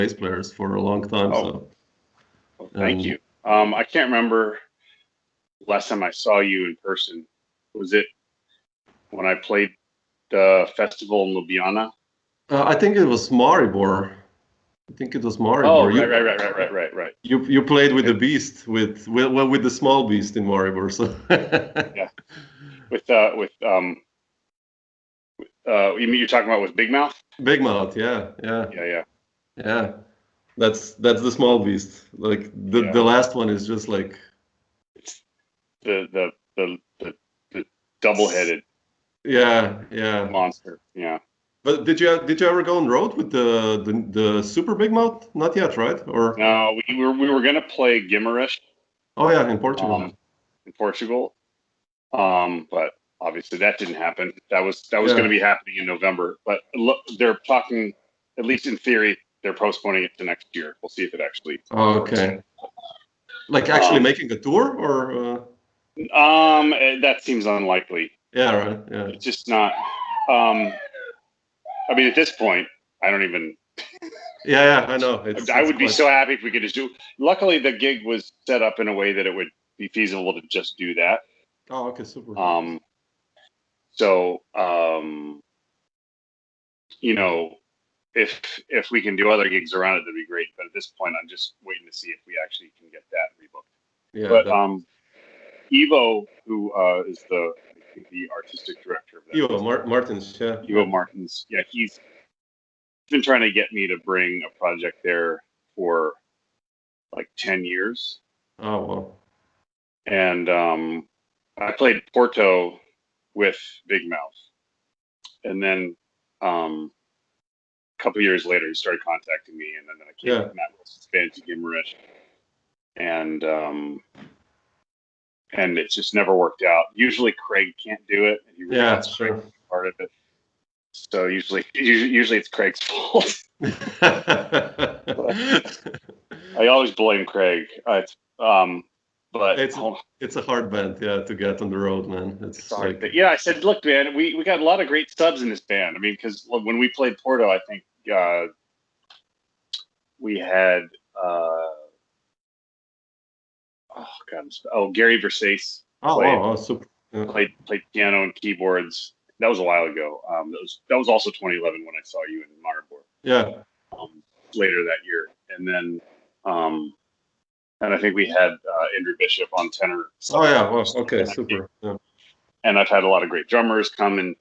bass players for a long time. Oh. So Well, thank you. I can't remember last time I saw you in person. Was it when I played the festival in Ljubljana? I think it was Maribor. Oh, You, right. you played with the Beast, with the small Beast in Maribor. So Yeah, with you mean you're talking about with Bigmouth? Bigmouth, yeah. That's the small Beast. Like the last one is just like it's the double-headed monster. Yeah. But did you ever go on road with the SuperBigmouth? Not yet, right? Or No, we were gonna play Guimarães. Oh yeah, in Portugal. But obviously that didn't happen. That was going to be happening in November. But look, they're talking, at least in theory, they're postponing it to next year. We'll see if it actually. Oh, okay. Like actually making a tour, or? That seems unlikely. Yeah, right. Yeah. It's just not. I mean, at this point, I don't even. Yeah, I know. I would be so happy if we could just do. Luckily, the gig was set up in a way that it would be feasible to just do that. Oh, okay, super. So, you know, if we can do other gigs around it, that'd be great. But at this point, I'm just waiting to see if we actually can get that rebooked. Yeah. But Ivo, who is the artistic director of that. Ivo Martins, yeah. Ivo Martins, yeah, he's been trying to get me to bring a project there for like 10 years. Oh, wow. And I played Porto with Bigmouth. And then a couple of years later, he started contacting me, and then I came with Matt Wilson's band to Guimarães. And it's just never worked out. Usually Craig can't do it, and he really wants Craig to be part of it. So usually it's Craig's fault. I always blame Craig. But it's a hard band, to get on the road, man. It's hard. Like, I said, look, man, we got a lot of great subs in this band. I mean, because when we played Porto, I think we had Gary Versace super. Yeah. Played piano and keyboards. That was a while ago. That was also 2011 when I saw you in Maribor. Yeah. Later that year, and then and I think we had Andrew Bishop on tenor. Oh yeah, well, okay, super. Yeah. And I've had a lot of great drummers come and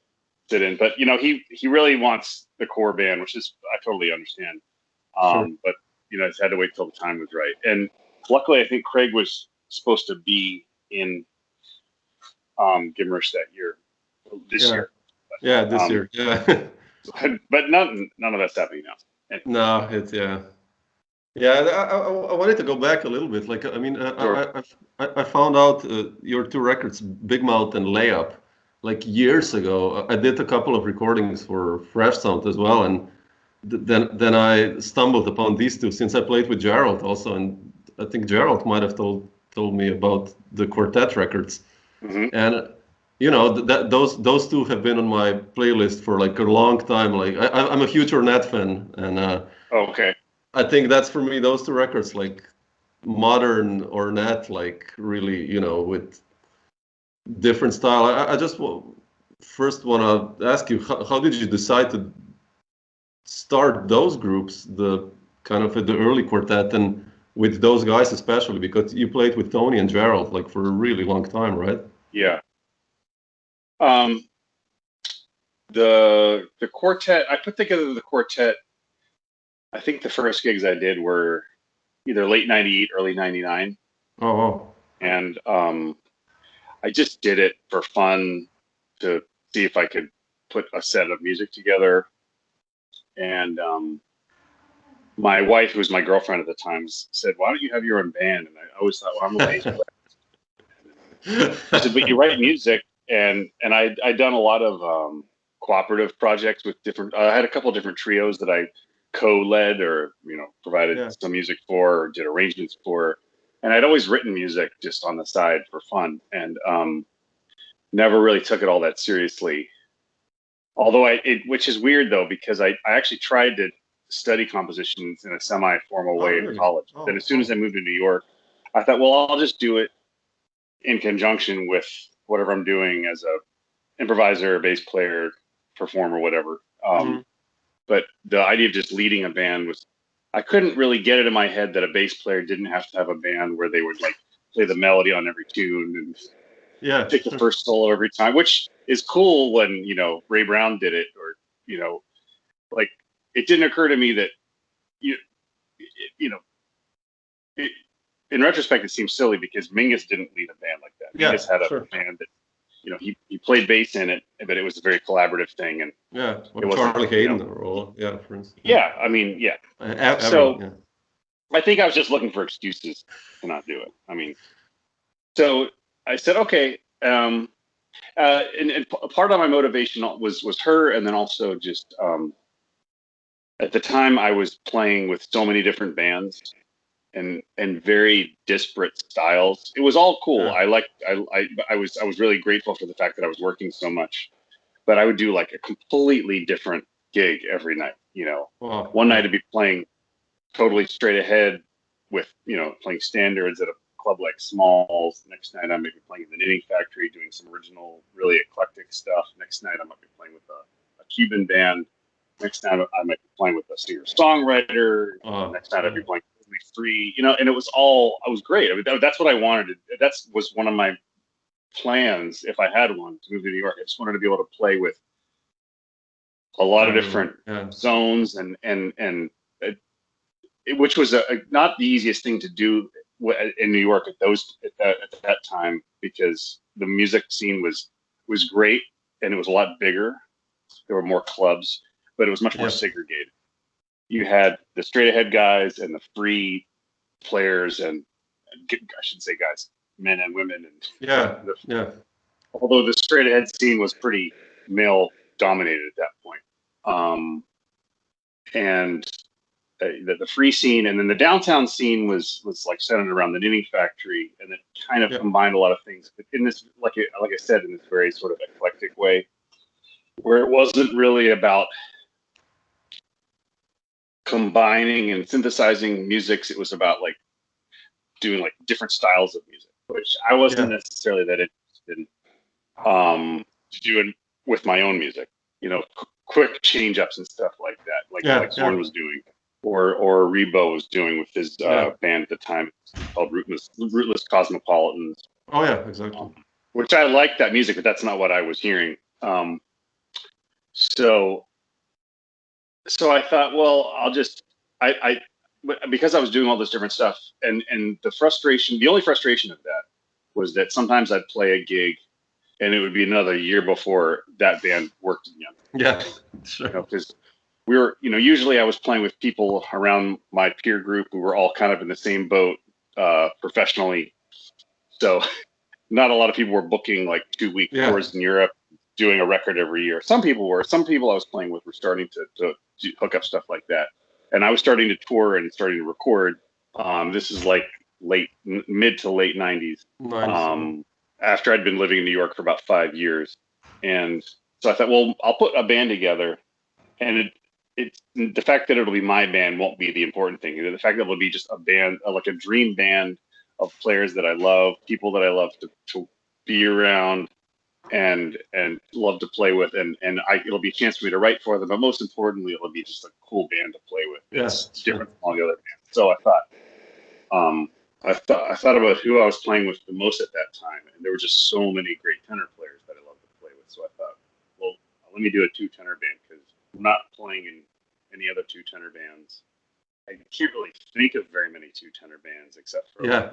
sit in, but he really wants the core band, which is I totally understand. But it's had to wait till the time was right. And luckily, I think Craig was supposed to be in Guimarães that year, this year. But, this year. Yeah. But none of that's happening now. No, it's I wanted to go back a little bit. Like, I mean, I found out your two records, Bigmouth and Layup, like years ago. I did a couple of recordings for Fresh Sound as well, and then I stumbled upon these two since I played with Gerald also, and I think Gerald might have told me about the quartet records, and those two have been on my playlist for like a long time. Like I'm a huge Ornette fan, and okay. I think that's for me, those two records, like modern Ornette, like really, with different style. I just first want to ask you, how did you decide to start those groups, the kind of the early quartet, and with those guys especially, because you played with Tony and Gerald like for a really long time, right? Yeah. The quartet, I put together the quartet. I think the first gigs I did were either late '98, early '99. Oh, wow. And I just did it for fun to see if I could put a set of music together. And my wife, who was my girlfriend at the time, said, "Why don't you have your own band?" And I always thought, well, I'm a bass player. She said, "But you write music." And I'd done a lot of cooperative projects with different. I had a couple of different trios that I co-led or provided some music for or did arrangements for, and I'd always written music just on the side for fun, and never really took it all that seriously. Although which is weird though, because I actually tried to study compositions in a semi-formal way in really? college. Then as soon as I moved to New York, I thought, well, I'll just do it in conjunction with whatever I'm doing as a improviser, bass player, performer, whatever. But the idea of just leading a band was, I couldn't really get it in my head that a bass player didn't have to have a band where they would like play the melody on every tune and pick the first solo every time, which is cool when, you know, Ray Brown did it, or, you know, like, it didn't occur to me that, you know, in retrospect, it seems silly because Mingus didn't lead a band like that. Mingus had a band that, you know, he played bass in it, but it was a very collaborative thing. And or Charlie Hayden, or for instance. I mean, I think I was just looking for excuses to not do it. I mean, so I said, okay. And part of my motivation was her, and then also just at the time I was playing with so many different bands and very disparate styles. It was all cool. I was really grateful for the fact that I was working so much, but I would do like a completely different gig every night. You know, one night I'd be playing totally straight ahead with, you know, playing standards at a club like Smalls. Next night I might be playing in the Knitting Factory, doing some original, really eclectic stuff. Next night I might be playing with a Cuban band. Next night I might be playing with a singer-songwriter. Next night I'd be playing free, you know, and it was great. I mean, that's what I wanted. That was one of my plans if I had one to move to New York. I just wanted to be able to play with a lot of different zones, and which was not the easiest thing to do in New York at that time, because the music scene was great and it was a lot bigger. There were more clubs, but it was much more segregated. You had the straight ahead guys and the free players, and I should say guys, men and women. And although the straight ahead scene was pretty male dominated at that point. And the free scene, and then the downtown scene was like centered around the Knitting Factory, and it kind of combined a lot of things, but in this, like I said, in this very sort of eclectic way, where it wasn't really about combining and synthesizing musics. It was about like doing like different styles of music, which I wasn't necessarily that interested in doing with my own music. You know, quick change ups and stuff like that, like Zorn was doing, or Rebo was doing with his band at the time called Rootless Cosmopolitans. Oh yeah, exactly. Which I liked that music, but that's not what I was hearing. So I thought, well, I'll just because I was doing all this different stuff, and the only frustration of that was that sometimes I'd play a gig and it would be another year before that band worked again. Yeah, sure. You know, because we were, you know, usually I was playing with people around my peer group who were all kind of in the same boat professionally. So not a lot of people were booking like 2-week tours in Europe, doing a record every year. Some people were. Some people I was playing with were starting to hook up stuff like that. And I was starting to tour and starting to record. This is like mid to late 90s. Nice. After I'd been living in New York for about 5 years. And so I thought, well, I'll put a band together. And it's the fact that it'll be my band won't be the important thing. The fact that it'll be just a band, like a dream band of players that I love, people that I love to be around and love to play with, and it'll be a chance for me to write for them, but most importantly, it'll be just a cool band to play with. It's different from all the other bands. So I thought about who I was playing with the most at that time, and there were just so many great tenor players that I loved to play with. So I thought, well, let me do a 2-tenor band, because I'm not playing in any other 2-tenor bands. I can't really think of very many 2-tenor bands except for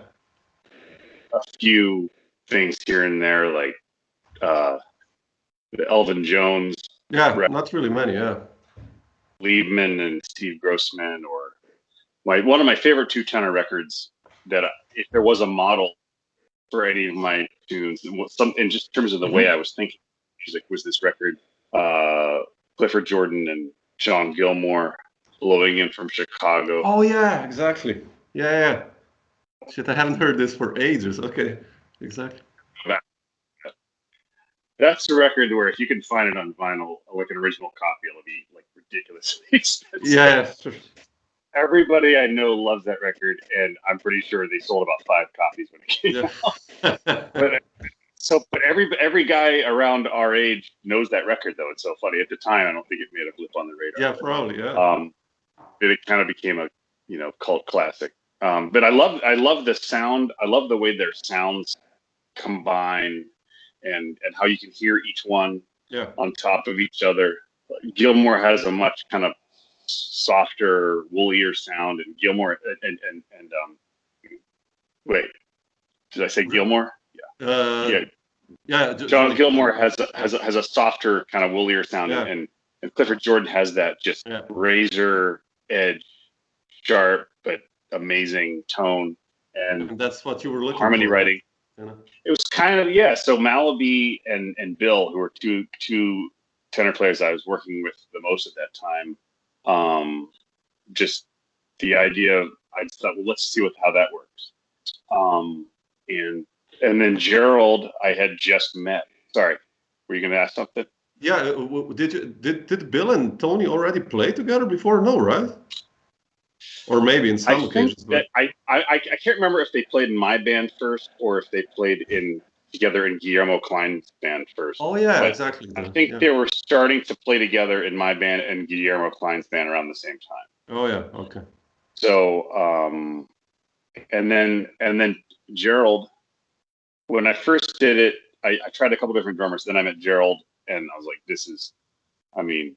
a few things here and there, like the Elvin Jones. Not really many. Liebman and Steve Grossman, or one of my favorite 2-tenor records that if there was a model for any of my tunes, in just terms of the way I was thinking music, was this record, Clifford Jordan and John Gilmore, Blowing In from Chicago. Oh yeah, exactly. Yeah. Shit, I haven't heard this for ages. Okay, exactly. That's a record where if you can find it on vinyl, like an original copy, it'll be like ridiculously expensive. Yeah. Everybody I know loves that record, and I'm pretty sure they sold about 5 copies when it came out. But every guy around our age knows that record, though. It's so funny. At the time, I don't think it made a blip on the radar. Yeah, probably. Yeah. It kind of became a cult classic. But I love the sound. I love the way their sounds combine, and how you can hear each one on top of each other. Gilmour has a much kind of softer, woollier sound, and Gilmour and wait, did I say Gilmour? Yeah. John Gilmour has a softer, kind of woollier sound, and Clifford Jordan has that just razor edge, sharp but amazing tone, and that's what you were looking harmony for, writing. Right? It was kind of So Malaby and Bill, who were two tenor players I was working with the most at that time, just the idea of, I just thought, well, let's see how that works. And then Gerald, I had just met. Sorry, were you going to ask something? Yeah, did Bill and Tony already play together before? No, right? Or maybe in some occasions. But I can't remember if they played in my band first or if they played together in Guillermo Klein's band first. Oh yeah, but exactly. I think they were starting to play together in my band and Guillermo Klein's band around the same time. Oh yeah, okay. So and then Gerald, when I first did it, I tried a couple different drummers. Then I met Gerald, and I was like, this is, I mean,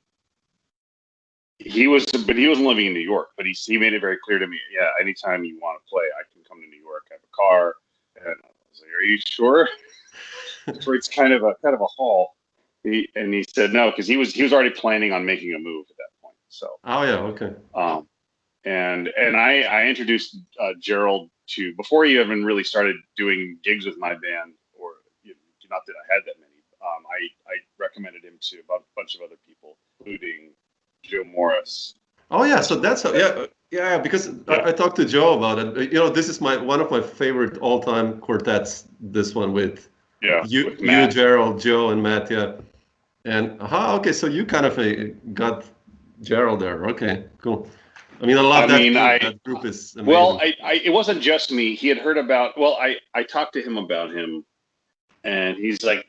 he wasn't living in New York, but he made it very clear to me, yeah, anytime you want to play, I can come to New York. I have a car. And I was like, are you sure? So it's kind of a haul. He said no, because he was already planning on making a move at that point. So oh yeah, okay. And I introduced Gerald to, before he even really started doing gigs with my band, or not that I had that many. I recommended him to a bunch of other people, including Joe Morris. Oh yeah, so that's because I talked to Joe about it. This is one of my favorite all-time quartets. This one with you, Gerald, Joe, and Matt. Yeah, and okay, so you kind of got Gerald there. Okay, cool. I mean, I love that group. That group is amazing. Well, it wasn't just me. He had heard about. Well, I talked to him about him, and he's like,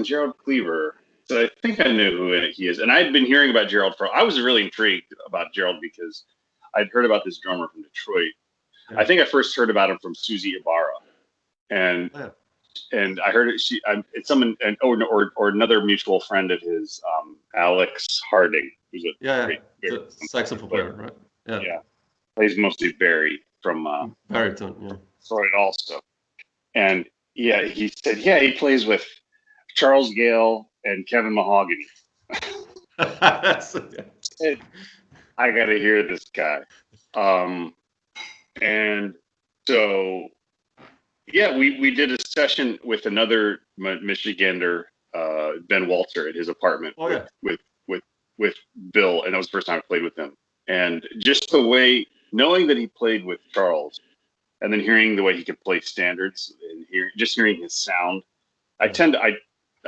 Gerald Cleaver. So I think I knew who he is. And I'd been hearing about Gerald I was really intrigued about Gerald because I'd heard about this drummer from Detroit. Yeah. I think I first heard about him from Susie Ibarra. And I heard it's someone, or another mutual friend of his, Alex Harding, who's a great saxophone player, right? Yeah. Plays mostly Barry from baritone, Detroit also. And he said, he plays with Charles Gale and Kevin Mahogany. I got to hear this guy. And so, we did a session with another Michigander, Ben Walter, at his apartment with Bill, and that was the first time I played with him. And just the way, knowing that he played with Charles, and then hearing the way he could play standards, and hearing his sound,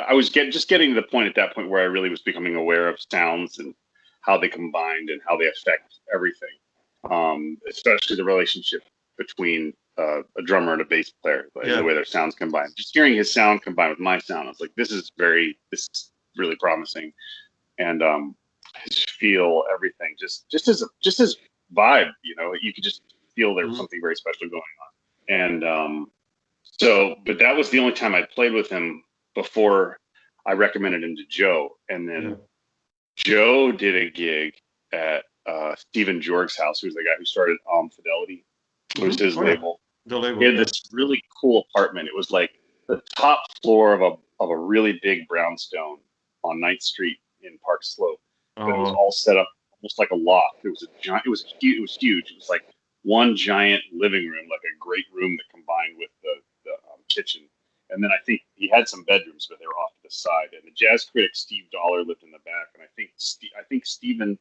I was just getting to the point at that point where I really was becoming aware of sounds and how they combined and how they affect everything, especially the relationship between a drummer and a bass player, the way their sounds combine. Just hearing his sound combined with my sound, I was like, this is really promising, and his feel, everything, just his vibe, you could just feel there was something very special going on, and but that was the only time I played with him before I recommended him to Joe. And then Joe did a gig at Stephen Jorg's house, who's the guy who started Fidelity. It was his label. The label. He had this really cool apartment. It was like the top floor of a really big brownstone on 9th Street in Park Slope. But it was all set up almost like a loft. It was huge. It was like one giant living room, like a great room that combined with the kitchen. And then I think he had some bedrooms, but they were off to the side. And the jazz critic Steve Dollar lived in the back, and I think Stephen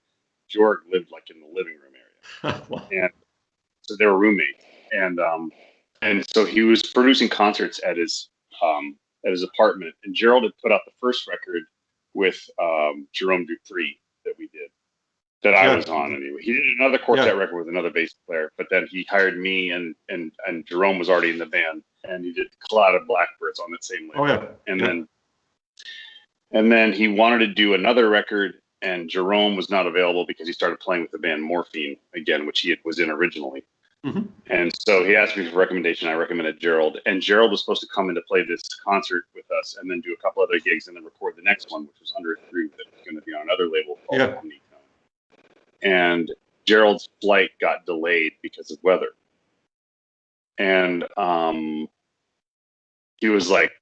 Jorg lived like in the living room area. Wow. And so they were roommates. And so he was producing concerts at his apartment. And Gerald had put out the first record with Jerome Dupree that we did. that I was on anyway. He did another quartet record with another bass player, but then he hired me, and Jerome was already in the band, and he did Cloud of Blackbirds on that same label. And then he wanted to do another record, and Jerome was not available because he started playing with the band Morphine again, which he was in originally. Mm-hmm. And so he asked me for a recommendation. I recommended Gerald, and Gerald was supposed to come in to play this concert with us, and then do a couple other gigs, and then record the next one, which was under a groove that was going to be on another label called Omnicom. And Gerald's flight got delayed because of weather, and he was like,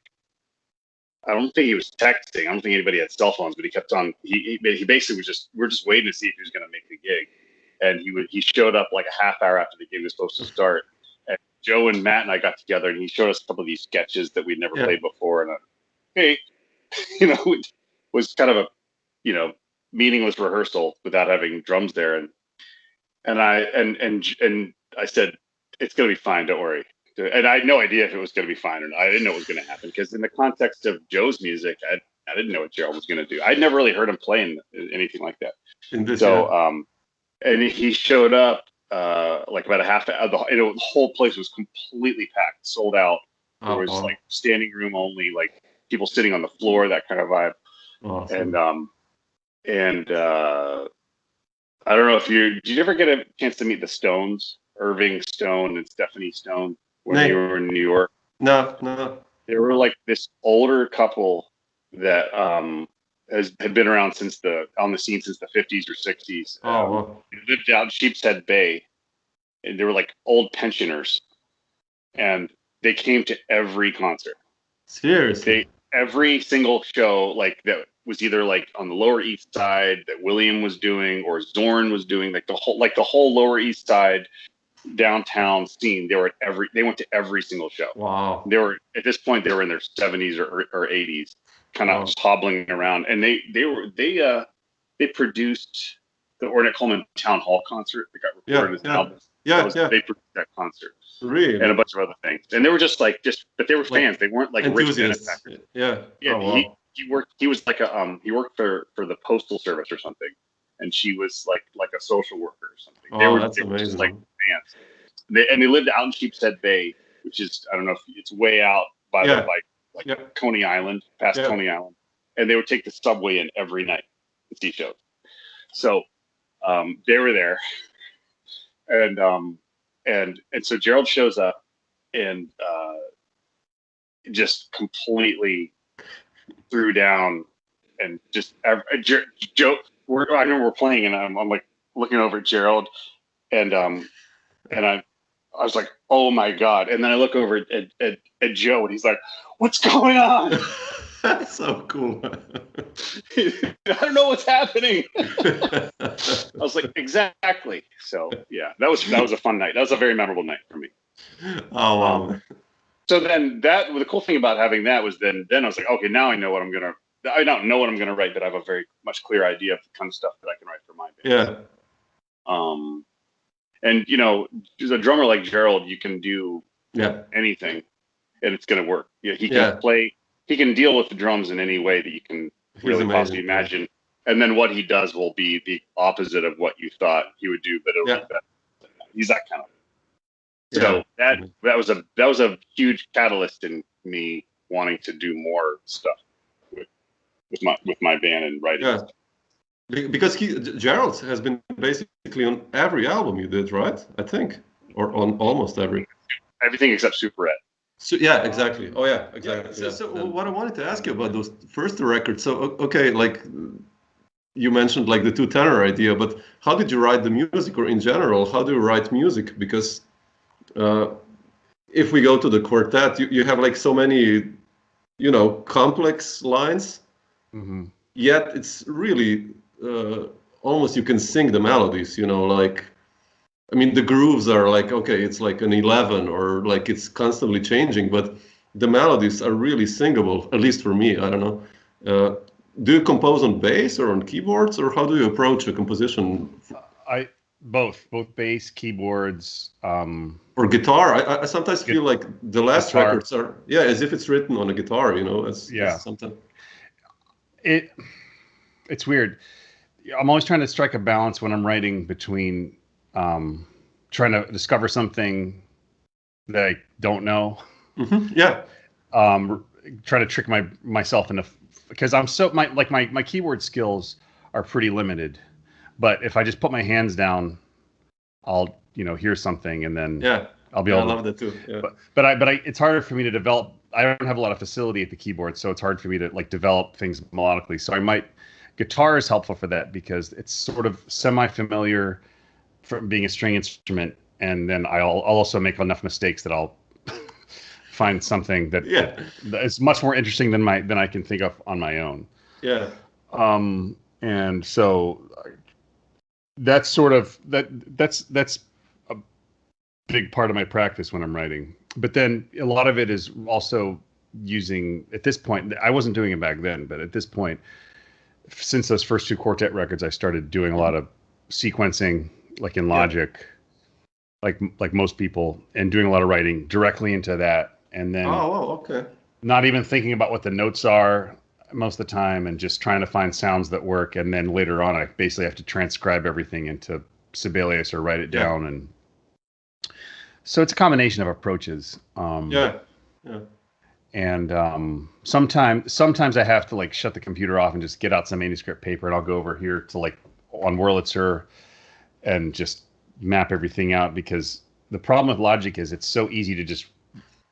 I don't think he was texting. I don't think anybody had cell phones, but he kept on. He basically was we're just waiting to see if he was going to make the gig. And he showed up like a half hour after the game was supposed to start. And Joe and Matt and I got together, and he showed us a couple of these sketches that we'd never played before. And hey, it was kind of a meaningless rehearsal without having drums there. And I said, it's going to be fine. Don't worry. And I had no idea if it was going to be fine, or not. I didn't know what was going to happen, because in the context of Joe's music, I didn't know what Gerald was going to do. I'd never really heard him playing anything like that. And he showed up like about a half hour. The whole place was completely packed, sold out. There was like standing room only, like people sitting on the floor, that kind of vibe. Awesome. And I don't know if did you ever get a chance to meet the Stones, Irving Stone and Stephanie Stone, when they were in New York? No. They were like this older couple that had been around on the scene since the 50s or 60s. They lived out in Sheepshead Bay, and they were like old pensioners, and they came to every concert. Seriously? Every single show, like that was either like on the Lower East Side that William was doing or Zorn was doing, like the whole Lower East Side downtown scene. They went to every single show. Wow. At this point they were in their 70s or 80s, kind of hobbling around, and they produced the Ornette Coleman Town Hall concert that got recorded as an album. They produced that concert, really, and a bunch of other things. And they were but they were fans. They weren't like rich benefactors. He was like he worked for the Postal Service or something, and she was like a social worker or something. They were just like fans. They lived out in Sheepshead Bay, which is, I don't know if it's way out by Coney Island, past Coney Island, and they would take the subway in every night to see shows. So they were there, and so Gerald shows up and just completely threw down, and just Joe. I remember we're playing, and I'm like looking over at Gerald, and I was like, oh my God. And then I look over at Joe, and he's like, what's going on? That's so cool. I don't know what's happening. I was like, exactly. So yeah, that was a fun night. That was a very memorable night for me. Oh wow. So then the cool thing about having that was then I was like, okay, now I don't know what I'm gonna write, but I have a very much clear idea of the kind of stuff that I can write for my band. And as a drummer like Gerald, you can do anything, and it's going to work. He can play. He can deal with the drums in any way that you can really possibly imagine. And then what he does will be the opposite of what you thought he would do, but it'll be better. He's that kind of. So that was a huge catalyst in me wanting to do more stuff with my band and writing. Yeah. Because Gerald has been basically on every album you did, right? I think, or on almost every. Everything except Super Ed. So yeah, exactly. Oh yeah, exactly. So what I wanted to ask you about those first two records. So okay, like you mentioned, like the two tenor idea, but how did you write the music, or in general, how do you write music? Because if we go to the quartet, you have like so many, complex lines. Mm-hmm. Yet it's really almost you can sing the melodies, like, I mean, the grooves are like, okay, it's like an 11 or like it's constantly changing, but the melodies are really singable, at least for me. I don't know. Do you compose on bass or on keyboards, or how do you approach a composition? Both bass, keyboards, or guitar. I sometimes feel like the last guitar. Records are as if it's written on a guitar, as something. It's weird. I'm always trying to strike a balance when I'm writing between trying to discover something that I don't know. Yeah. Try to trick myself into, because I'm so my keyboard skills are pretty limited. But if I just put my hands down, I'll hear something, and then I'll be able I to. love that too. Yeah. But it's harder for me to develop. I don't have a lot of facility at the keyboard, so it's hard for me to like develop things melodically. So guitar is helpful for that because it's sort of semi-familiar from being a string instrument, and then I'll also make enough mistakes that I'll find something that is much more interesting than I can think of on my own. Yeah. And so that's sort of that's a big part of my practice when I'm writing. But then a lot of it is also using, at this point, I wasn't doing it back then, but at this point, since those first 2 quartet records, I started doing a lot of sequencing, like in Logic, like most people, and doing a lot of writing directly into that. And then okay. Not even thinking about what the notes are most of the time, and just trying to find sounds that work. And then later on, I basically have to transcribe everything into Sibelius or write it down. And so it's a combination of approaches. And sometimes I have to like shut the computer off and just get out some manuscript paper, and I'll go over here to like on Wurlitzer and just map everything out, because the problem with Logic is it's so easy to just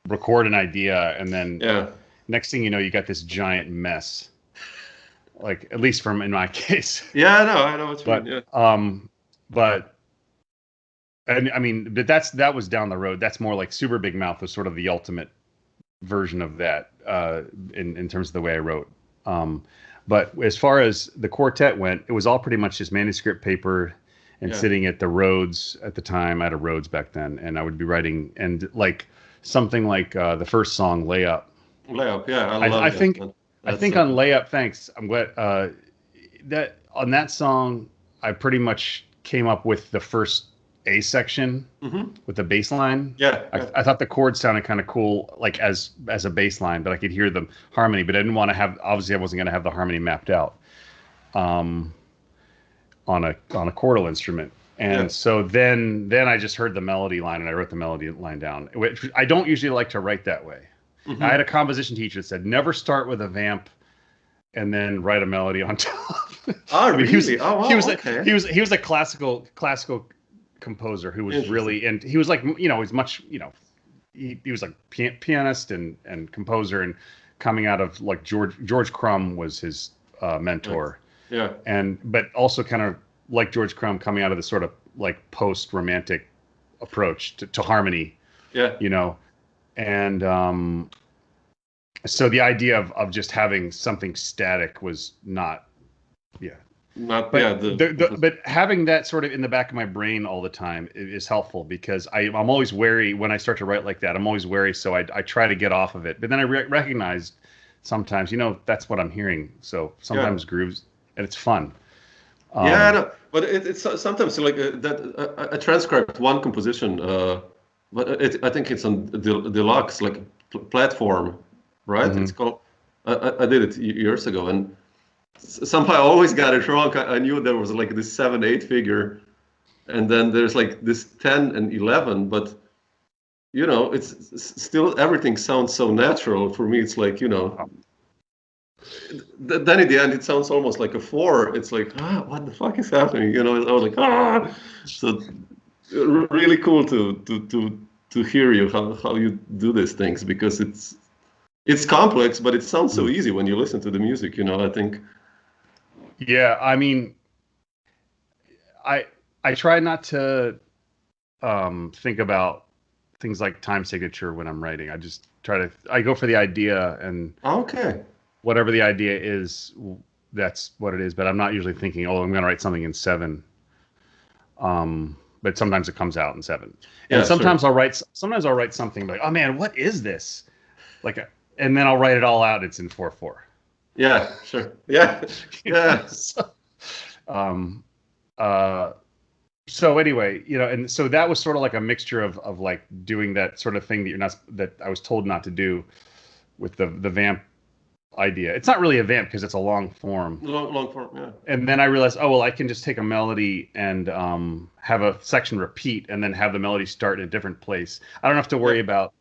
record an idea, and then next thing you know, you got this giant mess. Like, at least in my case. Yeah, I know what you mean. But and I mean, but that was down the road. That's more like SuperBigmouth was sort of the ultimate version of that in terms of the way I wrote. But as far as the quartet went, it was all pretty much just manuscript paper and sitting at the Rhodes at the time. I had a Rhodes back then, and I would be writing, and like something like the first song, Layup. Layup, yeah, I love I that. think on Layup, thanks. I'm glad that on that song, I pretty much came up with the first A section with the bass line. I thought the chords sounded kind of cool, like as a bass line, but I could hear the harmony, but I didn't want to have, obviously I wasn't going to have the harmony mapped out on a chordal instrument. And so then I just heard the melody line, and I wrote the melody line down, which I don't usually like to write that way. I had a composition teacher that said, never start with a vamp and then write a melody on top. Really? He was a classical composer who was really, and he was like, he's much, he was like pianist and composer, and coming out of like George Crumb was his mentor. But also kind of like George Crumb, coming out of the sort of like post-romantic approach to harmony. And so the idea of just having something static was not. But having that sort of in the back of my brain all the time is helpful, because I'm always wary when I start to write like that. I'm always wary, so I try to get off of it. But then I recognize sometimes, that's what I'm hearing. So sometimes grooves, and it's fun. I know, but it's sometimes like that. I transcribed one composition, but I think it's on Deluxe, like platform, right? It's called. I did it years ago, and somehow I always got it wrong. I knew there was like this 7/8 figure, and then there's like this 10 and 11, but it's still, everything sounds so natural for me. It's like, then in the end it sounds almost like a 4. It's like, what the fuck is happening? I was like, so really cool to hear you how you do these things, because it's complex, but it sounds so easy when you listen to the music. I think. Yeah, I mean, I try not to think about things like time signature when I'm writing. I just I go for the idea, and whatever the idea is, that's what it is. But I'm not usually thinking, I'm going to write something in 7. But sometimes it comes out in 7. And sometimes I'll write something like, oh man, what is this? And then I'll write it all out. It's in 4/4. Yeah, sure. Yeah. So anyway, and so that was sort of like a mixture of like doing that sort of thing that I was told not to do with the vamp idea. It's not really a vamp because it's a long form. Long form, yeah. And then I realized, oh, well, I can just take a melody and have a section repeat and then have the melody start in a different place. I don't have to worry about,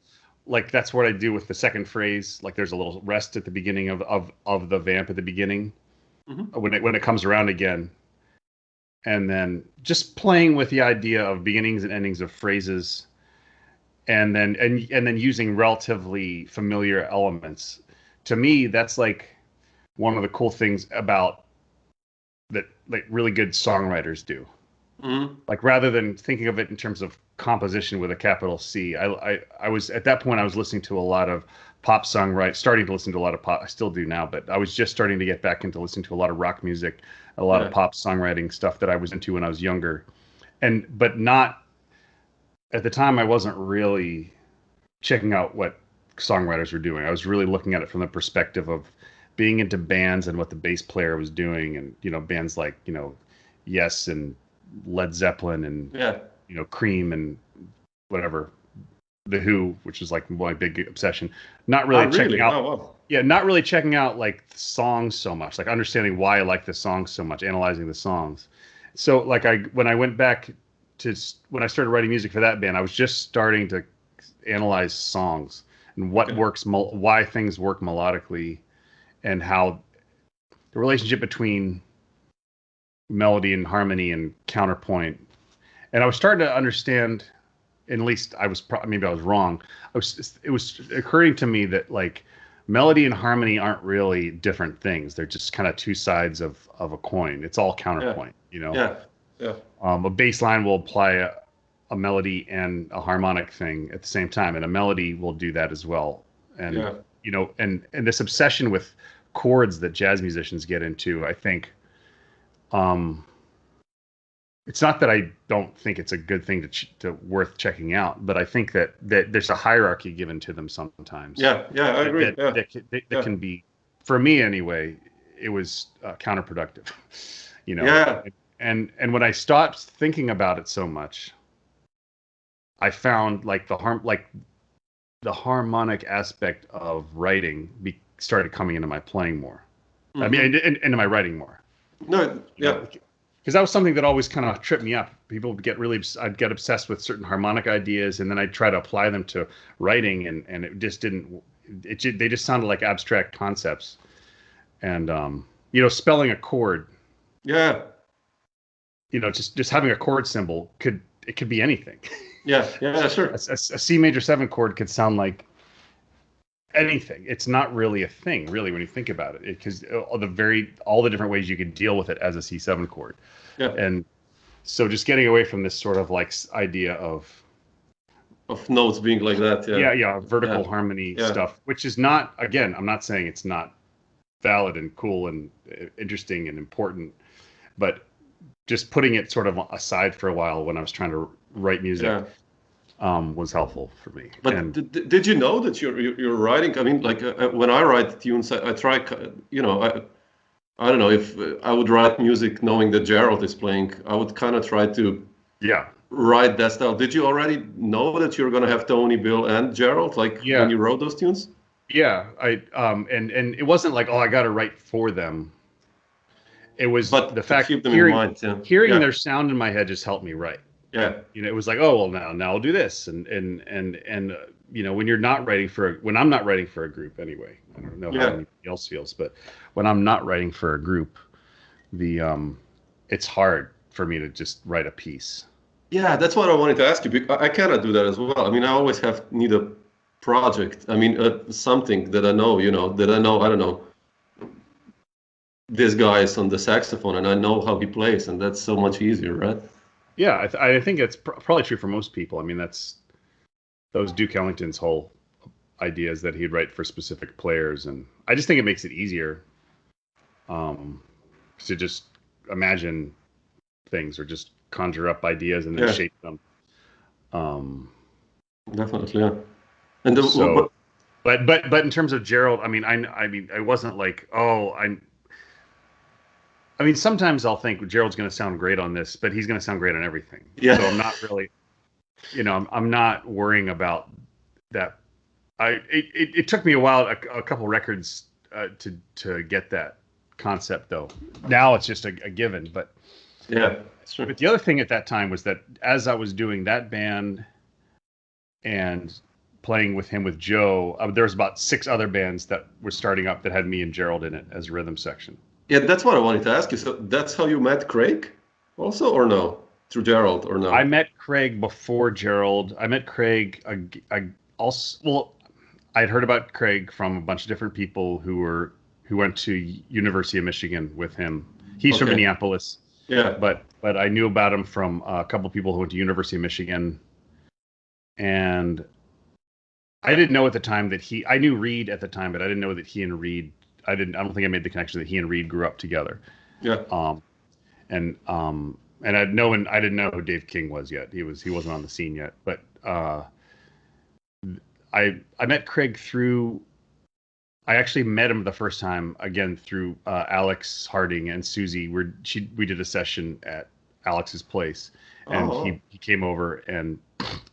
like, that's what I do with the second phrase. Like, there's a little rest at the beginning of the vamp at the beginning when it comes around again. And then just playing with the idea of beginnings and endings of phrases, and then using relatively familiar elements. To me, that's like one of the cool things about that, like, really good songwriters do. Like, rather than thinking of it in terms of composition with a capital C, I was at that point I was listening to a lot of pop songwriting, starting to listen to a lot of pop. I still do now, but I was just starting to get back into listening to a lot of rock music, a lot of pop songwriting stuff that I was into when I was younger, but not at the time. I wasn't really checking out what songwriters were doing. I was really looking at it from the perspective of being into bands and what the bass player was doing, and bands like Yes and Led Zeppelin and Cream and whatever, The Who, which is like my big obsession. Not really checking out. Not really checking out like the songs so much, like understanding why I like the songs so much, analyzing the songs. So like when I went back to when I started writing music for that band, I was just starting to analyze songs and what works, why things work melodically, and how the relationship between melody and harmony and counterpoint. And I was starting to understand, at least I was, maybe I was wrong. It was occurring to me that like melody and harmony aren't really different things. They're just kind of two sides of a coin. It's all counterpoint, A bass line will apply a melody and a harmonic thing at the same time, and a melody will do that as well. And and this obsession with chords that jazz musicians get into, I think, it's not that I don't think it's a good thing to worth checking out, but I think that there's a hierarchy given to them sometimes. I agree. That can be, for me anyway, it was counterproductive. And when I stopped thinking about it so much, I found like the harmonic aspect of writing started coming into my playing more. I mean, into my writing more. Because that was something that always kind of tripped me up. People would I'd get obsessed with certain harmonic ideas, and then I'd try to apply them to writing, and it just didn't. They just sounded like abstract concepts. And spelling a chord. Yeah. Just having a chord symbol could be anything. Yeah, sure. A C major 7 chord could sound like anything. It's not really a thing, really, when you think about it, because all the different ways you could deal with it as a C7 chord. Yeah. And so just getting away from this sort of like idea of notes being like that. Vertical harmony stuff, which is not, again, I'm not saying it's not valid and cool and interesting and important, but just putting it sort of aside for a while when I was trying to write music was helpful for me. But did you know that you're writing? I mean, like when I write tunes, I try, I don't know, if I would write music knowing that Gerald is playing, I would kind of try to write that style. Did you already know that you're going to have Tony, Bill, and Gerald, when you wrote those tunes? Yeah, and it wasn't like, I got to write for them. It was the fact hearing their sound in my head just helped me write. Yeah. It was like, now I'll do this. And when you're not writing when I'm not writing for a group anyway, I don't know how anybody else feels, but when I'm not writing for a group, it's hard for me to just write a piece. Yeah, that's what I wanted to ask you. I cannot do that as well. I mean, I always need a project. I mean, something that I know, I don't know, this guy is on the saxophone and I know how he plays, and that's so much easier, right? Yeah, I think it's probably true for most people. I mean, that was Duke Ellington's whole idea, is that he'd write for specific players, and I just think it makes it easier to just imagine things or just conjure up ideas and then shape them. Definitely, yeah. And but in terms of Gerald, I mean, I wasn't like, I mean, sometimes I'll think Gerald's going to sound great on this, but he's going to sound great on everything. Yeah. So I'm not really, I'm not worrying about that. It took me a while, a couple records to get that concept though. Now it's just a given, but yeah, that's true. But the other thing at that time was that as I was doing that band and playing with him with Joe, there was about 6 other bands that were starting up that had me and Gerald in it as a rhythm section. Yeah, that's what I wanted to ask you. So that's how you met Craig, also, or no? Through Gerald, or no? I met Craig before Gerald. I met Craig. I'd heard about Craig from a bunch of different people who went to University of Michigan with him. He's from Minneapolis. Yeah. But I knew about him from a couple of people who went to University of Michigan, and I didn't know at the time that I knew Reed at the time, but I didn't know that he and Reed. I don't think I made the connection that he and Reed grew up together. Yeah. And I didn't know who Dave King was yet. He wasn't on the scene yet. But I met Craig through. I actually met him the first time again through Alex Harding and Susie. We did a session at Alex's place, and he came over, and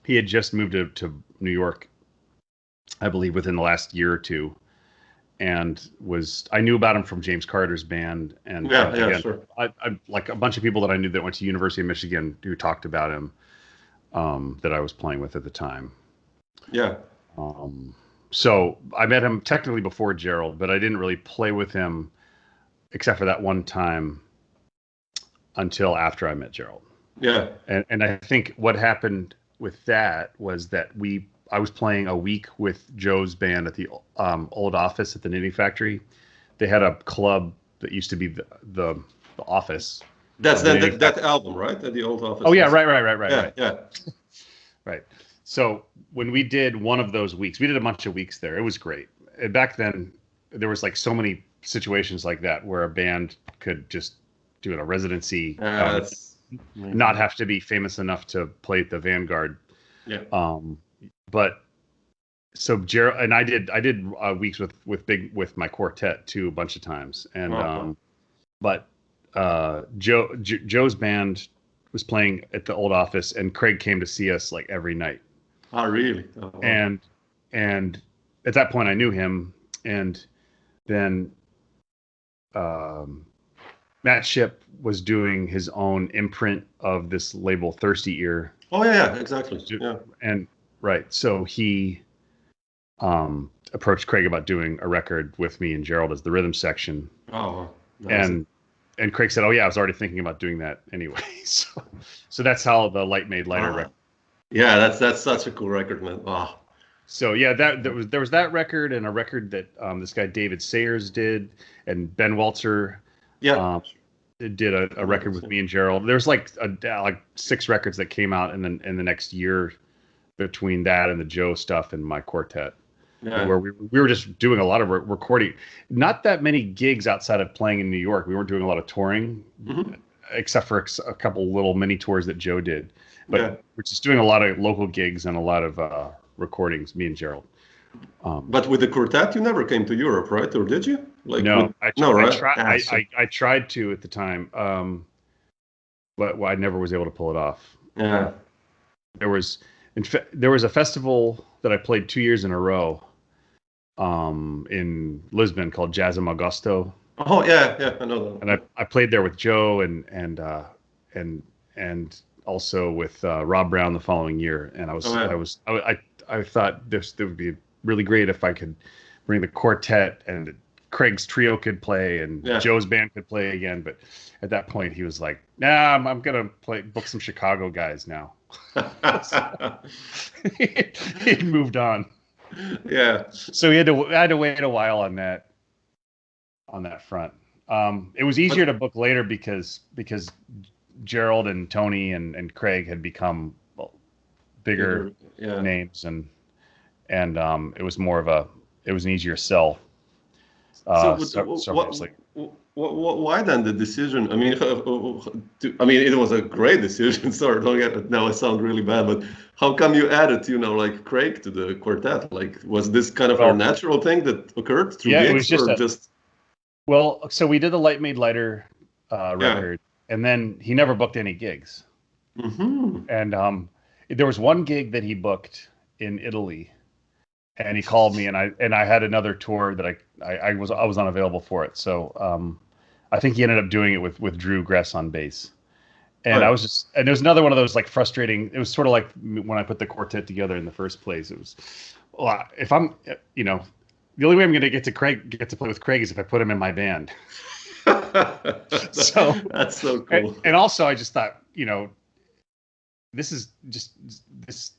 he had just moved to New York, I believe, within the last year or two, and I knew about him from James Carter's band, and sure. I like a bunch of people that I knew that went to University of Michigan who talked about him, that I was playing with at the time. Yeah. So I met him technically before Gerald, but I didn't really play with him except for that one time until after I met Gerald. Yeah. And I think what happened with that was that I was playing a week with Joe's band at the old office at the Knitting Factory. They had a club that used to be the office. That's that album, right? At the old office. Oh yeah, right. Yeah. Right. So when we did one of those weeks, we did a bunch of weeks there. It was great. And back then, there was like so many situations like that where a band could just do a residency, not have to be famous enough to play at the Vanguard. Yeah. But so Gerald and I did weeks with my quartet too a bunch of times, and but Joe's band was playing at the old office, and Craig came to see us like every night. Oh, really? Oh, wow. And at that point I knew him, and then Matt Shipp was doing his own imprint of this label, Thirsty Ear. Oh yeah, exactly. Yeah. And right, so he approached Craig about doing a record with me and Gerald as the rhythm section. Oh, nice. And Craig said, "Oh yeah, I was already thinking about doing that anyway." So that's how the Light Made Lighter record. Yeah, that's such a cool record, man. Wow. So yeah, there was that record, and a record that this guy David Sayers did, and Ben Walzer did a record with me and Gerald. There's like 6 records that came out in the next year between that and the Joe stuff and my quartet. Yeah. Where we were just doing a lot of recording, not that many gigs outside of playing in New York. We weren't doing a lot of touring, except for a couple little mini tours that Joe did. But we're just doing a lot of local gigs and a lot of recordings, me and Gerald. But with the quartet, you never came to Europe, right? Or did you? No, right? I tried to at the time, but I never was able to pull it off. Yeah. There was a festival that I played 2 years in a row in Lisbon called Jazz in Agosto. Oh yeah, I know that. And I played there with Joe and also with Rob Brown the following year. And I thought this would be really great if I could bring the quartet and Craig's trio could play and Joe's band could play again. But at that point he was like, "Nah, I'm gonna book some Chicago guys now." He'd moved on. Yeah. So I had to wait a while on that front. It was easier to book later because Gerald and Tony and Craig had become bigger names, and it was an easier sell. Why then the decision? I mean, it was a great decision. Sorry, don't get it. Now I sound really bad, but how come you added, like Craig to the quartet? Like, was this kind of a natural thing that occurred through gigs, it was just Well, so we did the Light Made Lighter record, and then he never booked any gigs. Mm-hmm. And there was one gig that he booked in Italy, and he called me, and I had another tour that I was unavailable for it. So I think he ended up doing it with Drew Gress on bass. And I was just, and it was another one of those like frustrating. It was sort of like when I put the quartet together in the first place. It was, well, if I'm, the only way I'm going to get to play with Craig is if I put him in my band. So that's so cool. And also, I just thought, this is just this.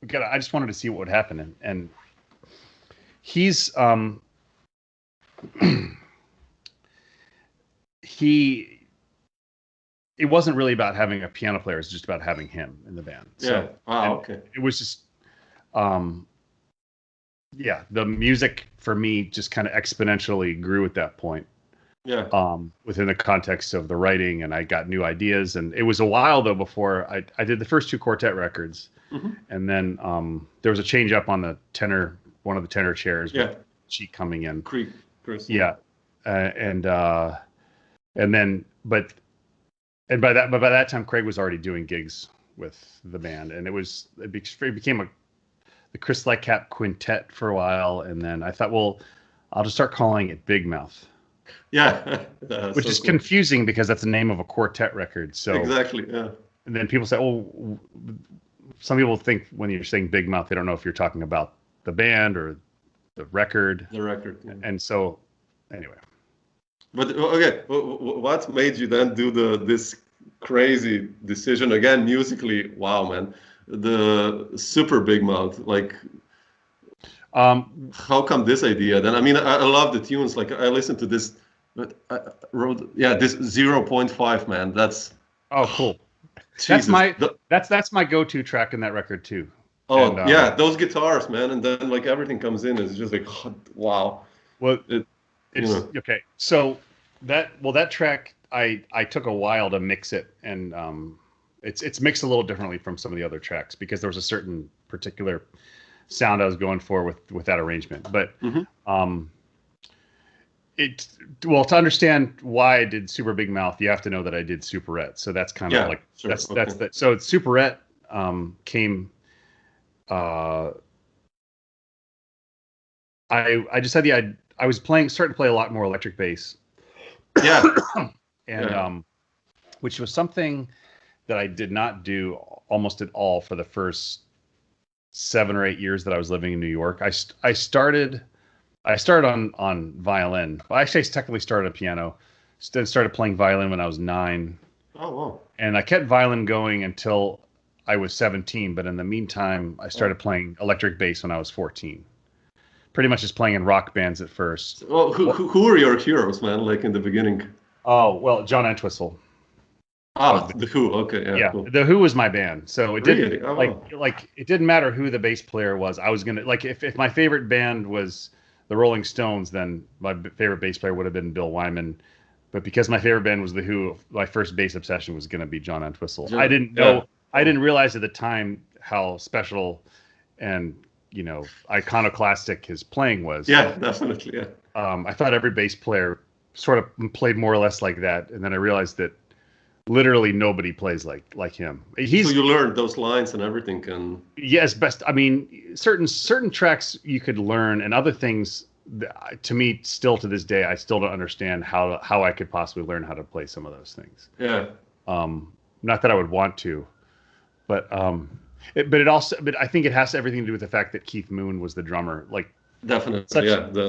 I just wanted to see what would happen, and he's it wasn't really about having a piano player. It's just about having him in the band. So, okay. It was just, the music for me just kind of exponentially grew at that point. Yeah. Within the context of the writing, and I got new ideas, and it was a while though before I did the first 2 quartet records, and then there was a change up on the tenor, one of the tenor chairs. Yeah. With Cheek coming in. Chris. Yeah. And then, but by that time, Craig was already doing gigs with the band, and it became the CHRIS Lightcap Quintet for a while, and then I thought, well, I'll just start calling it Bigmouth. Yeah. Which is confusing because that's the name of a quartet record. So exactly, yeah. And then people say, oh, some people think when you're saying Bigmouth, they don't know if you're talking about the band or the record. The record. Yeah. And so, anyway. But okay, what made you then do this crazy decision again musically? Wow, man, the SuperBigmouth, like, how come this idea? Then I mean, I love the tunes. Like I listened to this, but I wrote this 0.5, man. That's cool. Jesus. That's my go-to track in that record too. Oh, and, those guitars, man, and then like everything comes in. It's just like wow. Well, okay. So that track, I took a while to mix it, and it's mixed a little differently from some of the other tracks because there was a certain particular sound I was going for with that arrangement. But to understand why I did SuperBigmouth, you have to know that I did Superette. So that's kind of like sure. That's that. So Superette came. I just had I was starting to play a lot more electric bass. Yeah. And which was something that I did not do almost at all for the first 7 or 8 years that I was living in New York. I started on violin. Well, actually, I technically started on piano. Then started playing violin when I was 9. Oh, wow. And I kept violin going until I was 17. But in the meantime, I started playing electric bass when I was 14. Pretty much just playing in rock bands at first. Well, who were your heroes, man? Like in the beginning? Oh, well, John Entwistle. The Who. Okay, yeah. Cool. The Who was my band, so it didn't really? like it didn't matter who the bass player was. I was gonna like if my favorite band was the Rolling Stones, then my favorite bass player would have been Bill Wyman. But because my favorite band was the Who, my first bass obsession was gonna be John Entwistle. I didn't know. I didn't realize at the time how special and iconoclastic his playing was. Yeah, definitely. Yeah. I thought every bass player sort of played more or less like that, and then I realized that literally nobody plays like him. So you learned those lines and everything, and yes, best. I mean, certain tracks you could learn, and other things. To me, still to this day, I still don't understand how I could possibly learn how to play some of those things. Yeah. Not that I would want to, but but I think it has everything to do with the fact that Keith Moon was the drummer. Like, definitely,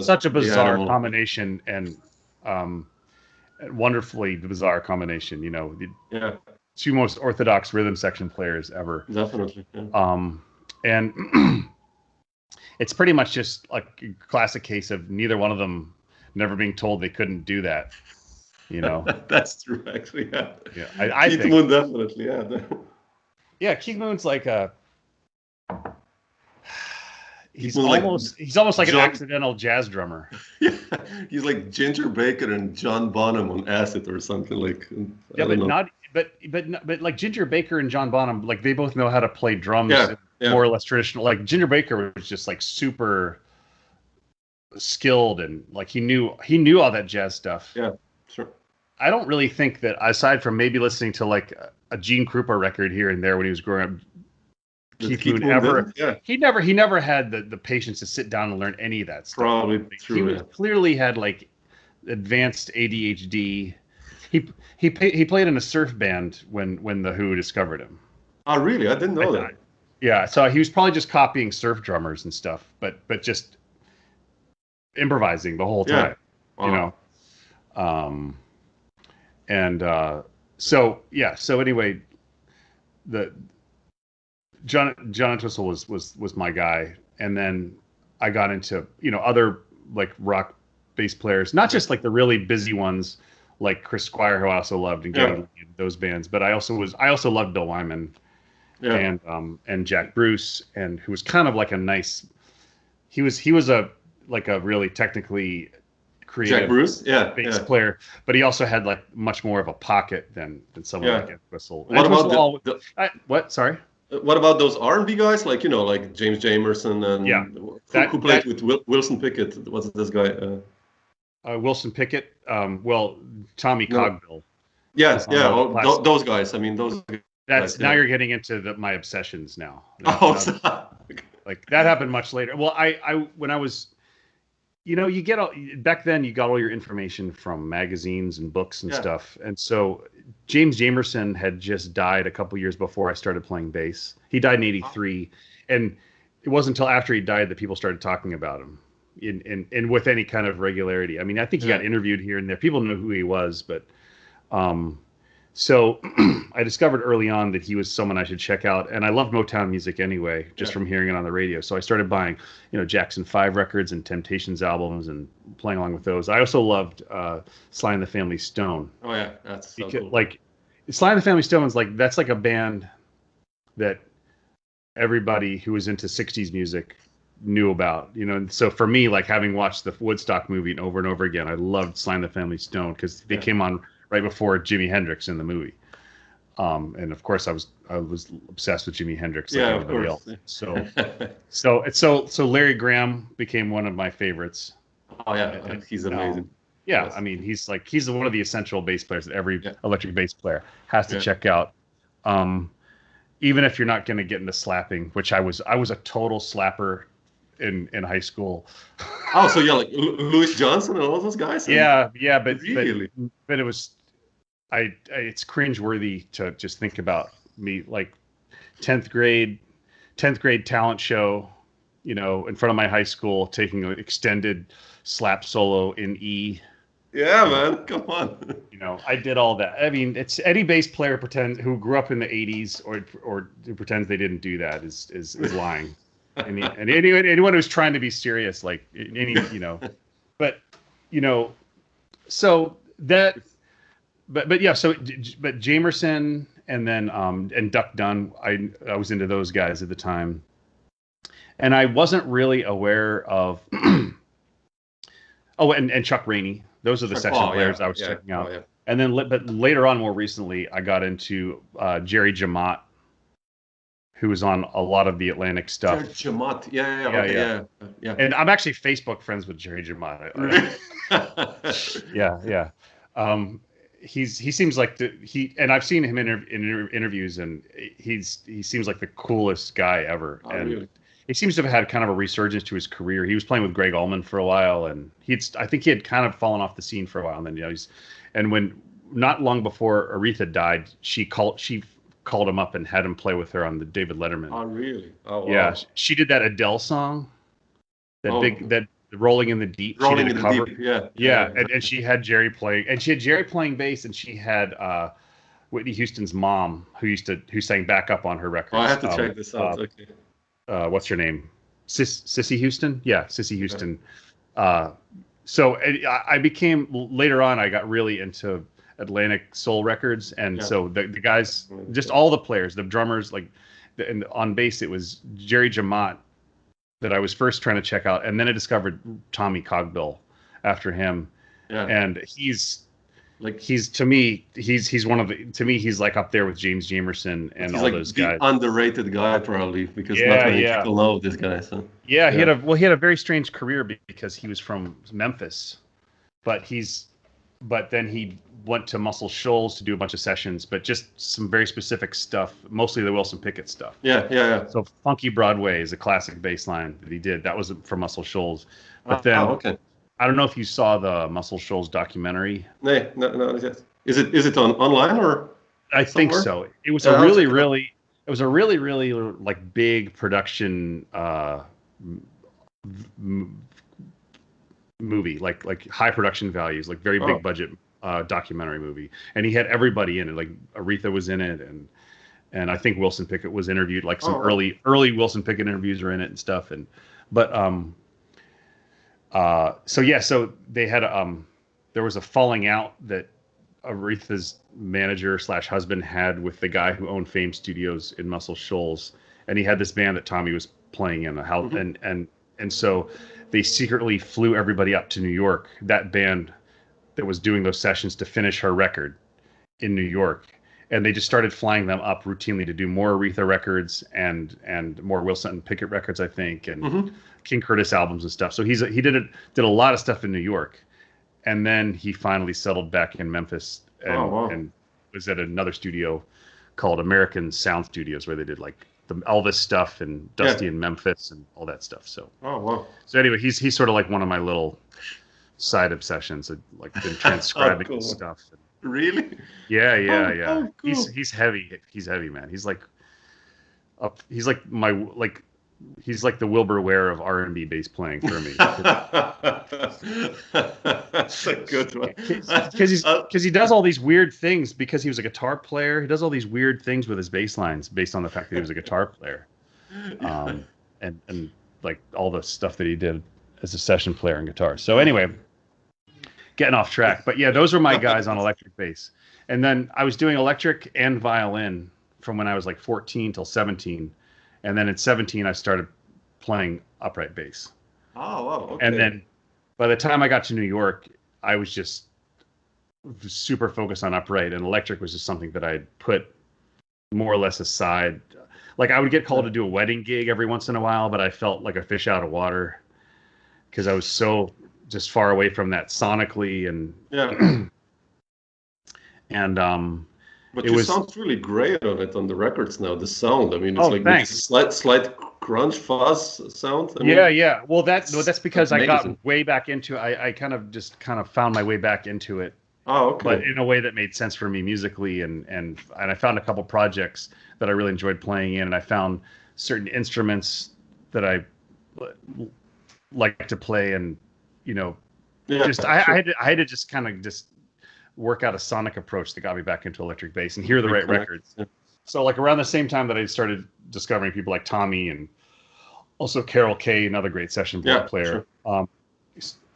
such a bizarre combination, and wonderfully bizarre combination. The two most orthodox rhythm section players ever. Definitely. Yeah. And it's pretty much just like a classic case of neither one of them never being told they couldn't do that. That's true, actually. Yeah. I Keith think Moon, definitely. Yeah. Yeah, Keith Moon's like he's almost like an accidental jazz drummer. Yeah, he's like Ginger Baker and John Bonham on acid or something like. But like Ginger Baker and John Bonham, like they both know how to play drums, more or less traditional. Like Ginger Baker was just like super skilled, and like he knew all that jazz stuff. Yeah, sure. I don't really think that, aside from maybe listening to like a Gene Krupa record here and there when he was growing up, Keith Moon ever. Yeah. He never had the patience to sit down and learn any of that stuff. Probably true. He clearly had like advanced ADHD. He played in a surf band when the Who discovered him. Oh, really? I didn't know that. Yeah, so he was probably just copying surf drummers and stuff, but just improvising the whole time. Yeah. Wow. So anyway, John Entwistle was my guy, and then I got into other like rock bass players, not just like the really busy ones like Chris Squire, who I also loved, and those bands, but I also loved Bill Wyman, and Jack Bruce, and who was kind of like a nice. He was a really technically creative Jack Bruce, bass player, but he also had like much more of a pocket than someone like Entwistle. What about what? Sorry. What about those R&B guys, like James Jamerson and who played with Wilson Pickett? What's this guy? Wilson Pickett. Tommy Cogbill. Yes, those guys. I mean, those. That's now you're getting into my obsessions now. Like that happened much later. Well, I when I was, back then you got all your information from magazines and books and stuff, and so James Jamerson had just died a couple years before I started playing bass. He died in '83, and it wasn't until after he died that people started talking about him in with any kind of regularity. I mean, I think he got interviewed here and there. People knew who he was, but so I discovered early on that he was someone I should check out, and I loved Motown music anyway, just from hearing it on the radio. So I started buying, Jackson 5 records and Temptations albums and playing along with those. I also loved Sly and the Family Stone. Oh yeah, that's so cool. Like Sly and the Family Stone is that's like a band that everybody who was into 60s music knew about, So for me, like having watched the Woodstock movie over and over again, I loved Sly and the Family Stone because they came on right before Jimi Hendrix in the movie, and of course I was obsessed with Jimi Hendrix like everybody else. So Larry Graham became one of my favorites. Oh yeah, he's amazing. I mean he's one of the essential bass players that every electric bass player has to check out. Even if you're not going to get into slapping, which I was a total slapper in high school. Oh, so like Louis Johnson and all those guys? But really? But it was. It's cringeworthy to just think about me like 10th grade talent show, in front of my high school, taking an extended slap solo in E. Yeah, man, come on. I did all that. I mean, it's any bass player who grew up in the 80s or who pretends they didn't do that is lying. And anyone who's trying to be serious, like but so that. But Jamerson and then and Duck Dunn, I was into those guys at the time, and I wasn't really aware of. And Chuck Rainey, those are the section players I was checking out. Oh, yeah. And then, but later on, more recently, I got into Jerry Jamot, who was on a lot of the Atlantic stuff. Jerry Jamot, yeah. And I'm actually Facebook friends with Jerry Jamot. Yeah. He seems like and I've seen him in interviews, and he seems like the coolest guy ever. Oh, and really? He seems to have had kind of a resurgence to his career. He was playing with Greg Allman for a while, and I think he had kind of fallen off the scene for a while. And then and when not long before Aretha died, she called him up and had him play with her on the David Letterman. Oh, really? Oh, wow. Yeah, she did that Adele song, that Rolling in the Deep. Rolling she did in a cover. the Deep, yeah. And she had Jerry playing, bass, and she had Whitney Houston's mom, who sang backup on her records. Oh, I have to check this out. Okay. What's her name? Sissy Houston? Yeah, Sissy Houston. So I became, later on, I got really into Atlantic soul records, and so the guys, just all the players, the drummers, and on bass it was Jerry Jamot that I was first trying to check out, and then I discovered Tommy Cogbill after him. Yeah. And he's to me he's like up there with James Jamerson and all those guys. The underrated guy probably, because not many people know this guy. So he had a very strange career because he was from Memphis, but he's but then he went to Muscle Shoals to do a bunch of sessions, but just some very specific stuff, mostly the Wilson Pickett stuff. Yeah. So Funky Broadway is a classic bass line that he did. That was for Muscle Shoals. But then, okay. I don't know if you saw the Muscle Shoals documentary. No. Yes. Is it online or? I think so. It was a really like big production movie, like high production values, like very big budget documentary movie. And he had everybody in it. Like Aretha was in it, and I think Wilson Pickett was interviewed. Like some early Wilson Pickett interviews are in it and stuff. So they had there was a falling out that Aretha's manager / husband had with the guy who owned Fame Studios in Muscle Shoals, and he had this band that Tommy was playing in, and so they secretly flew everybody up to New York, that band that was doing those sessions, to finish her record in New York, and they just started flying them up routinely to do more Aretha records and more Wilson Pickett records, I think, and King Curtis albums and stuff. So he did a lot of stuff in New York. And then he finally settled back in Memphis and was at another studio called American Sound Studios, where they did like the Elvis stuff and Dusty in Memphis and all that stuff. So So anyway, he's sort of like one of my little side obsessions. Like been transcribing stuff. Really? Yeah. Cool. He's heavy. He's heavy, man. He's like he's like the Wilbur Ware of R&B bass playing for me. That's a good one. Because he does all these weird things because he was a guitar player. He does all these weird things with his bass lines based on the fact that he was a guitar player, and like all the stuff that he did as a session player and guitar. So anyway, getting off track. But yeah, those were my guys on electric bass. And then I was doing electric and violin from when I was like 14 till 17. And then at 17, I started playing upright bass. Oh, wow. Okay. And then by the time I got to New York, I was just super focused on upright, and electric was just something that I'd put more or less aside. Like I would get called to do a wedding gig every once in a while, but I felt like a fish out of water because I was so just far away from that sonically But it sounds really great on the records now. The sound, I mean, it's like slight crunch fuzz sound. Yeah. Well, that's because I got way back into it. I kind of found my way back into it. Oh, okay. But in a way that made sense for me musically, and I found a couple projects that I really enjoyed playing in, and I found certain instruments that I like to play, and I had to just kind of work out a sonic approach that got me back into electric bass and hear the right records. Yeah. So like around the same time that I started discovering people like Tommy and also Carol Kay, another great session player, sure.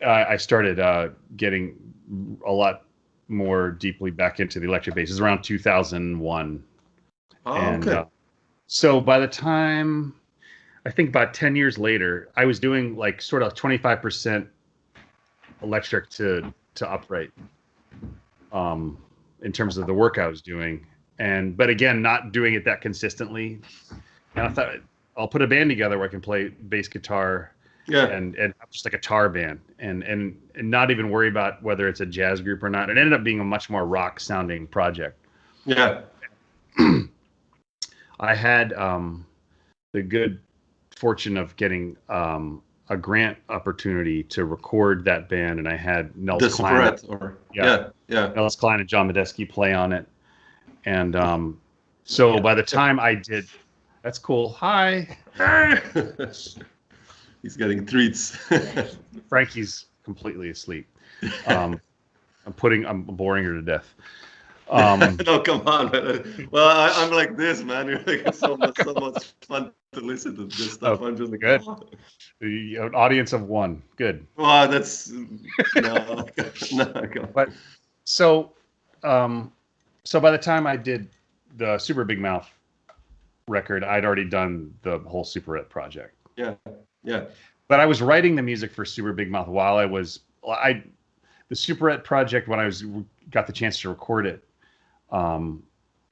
I started getting a lot more deeply back into the electric bass. It was around 2001. Okay. So by the time, I think about 10 years later, I was doing like sort of 25% electric to upright. In terms of the work I was doing, but again, not doing it that consistently. And I thought I'll put a band together where I can play bass guitar, and just like a guitar band, and not even worry about whether it's a jazz group or not. It ended up being a much more rock sounding project. Yeah. I had the good fortune of getting a grant opportunity to record that band, and I had Nels Klein, Nels Klein and John Medeski play on it, and by the time I did, that's cool. Hi. He's getting treats. Frankie's completely asleep. I'm boring her to death. No, come on, man. Well, I'm like this, man. You're like so much fun to listen to this stuff. I'm just like, good. An audience of one. Good. Well, that's no. But so by the time I did the SuperBigmouth record, I'd already done the whole Superette project. Yeah. But I was writing the music for SuperBigmouth while the Superette project, when I got the chance to record it.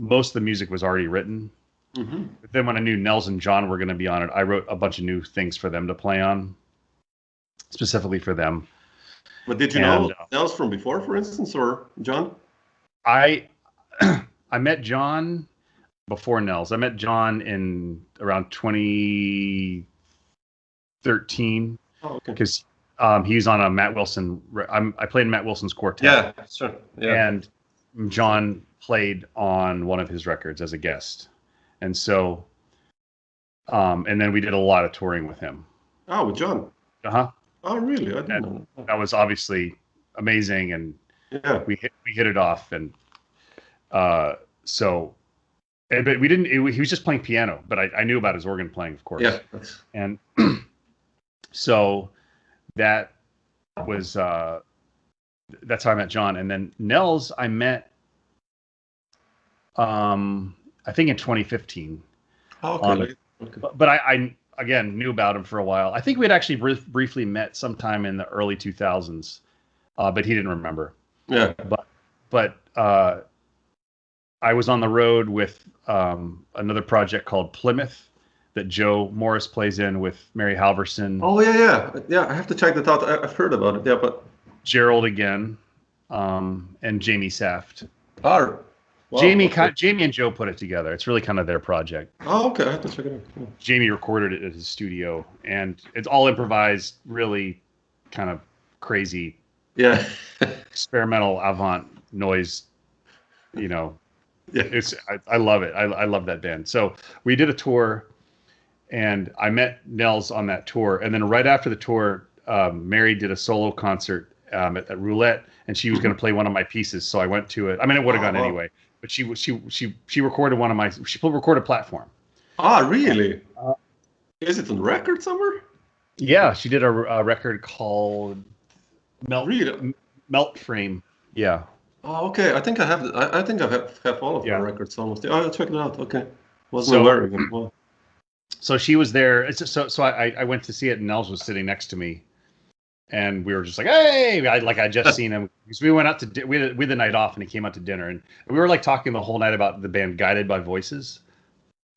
Most of the music was already written. Mm-hmm. But then when I knew Nels and John were going to be on it, I wrote a bunch of new things for them to play on, specifically for them. But did you know Nels from before, for instance, or John? I met John before Nels. I met John in around 2013. Oh, okay. Because he was on a Matt Wilson. I played in Matt Wilson's quartet. Yeah, sure. Yeah. And John played on one of his records as a guest, and so, and then we did a lot of touring with him. Oh, with John. Uh-huh. Oh, really? I didn't know that. That was obviously amazing, and yeah, we hit it off, and so, but we didn't. He was just playing piano, but I knew about his organ playing, of course. Yeah. And so that was that's how I met John, and then Nels I met I think in 2015. Okay. But I again knew about him for a while. I think we had actually briefly met sometime in the early 2000s, but he didn't remember. Yeah. But I was on the road with another project called Plymouth that Joe Morris plays in with Mary Halverson. Oh yeah. I have to check that out. I've heard about it. Yeah, but Gerald again, and Jamie Saft. Oh. Wow, Jamie and Joe put it together. It's really kind of their project. Oh, okay. I have to check it out. Yeah. Jamie recorded it at his studio, and it's all improvised, really kind of crazy. Yeah. Experimental avant noise, Yeah. I love it. I love that band. So we did a tour, and I met Nels on that tour. And then right after the tour, Mary did a solo concert at Roulette, and she was going to play one of my pieces. So I went to it. I mean, it would have gone anyway. But she recorded she recorded Platform. Ah, really? Is it on record somewhere? Yeah, she did a record called Melt Frame. Yeah. Oh, okay. I think I have. I think I have all of her records almost. Oh, I'll check it out. Okay. Wasn't aware of it. Well. So she was there. So I went to see it, and Nels was sitting next to me. And we were just like, hey, I just seen him because we went out to we had the night off, and he came out to dinner, and we were like talking the whole night about the band Guided by Voices.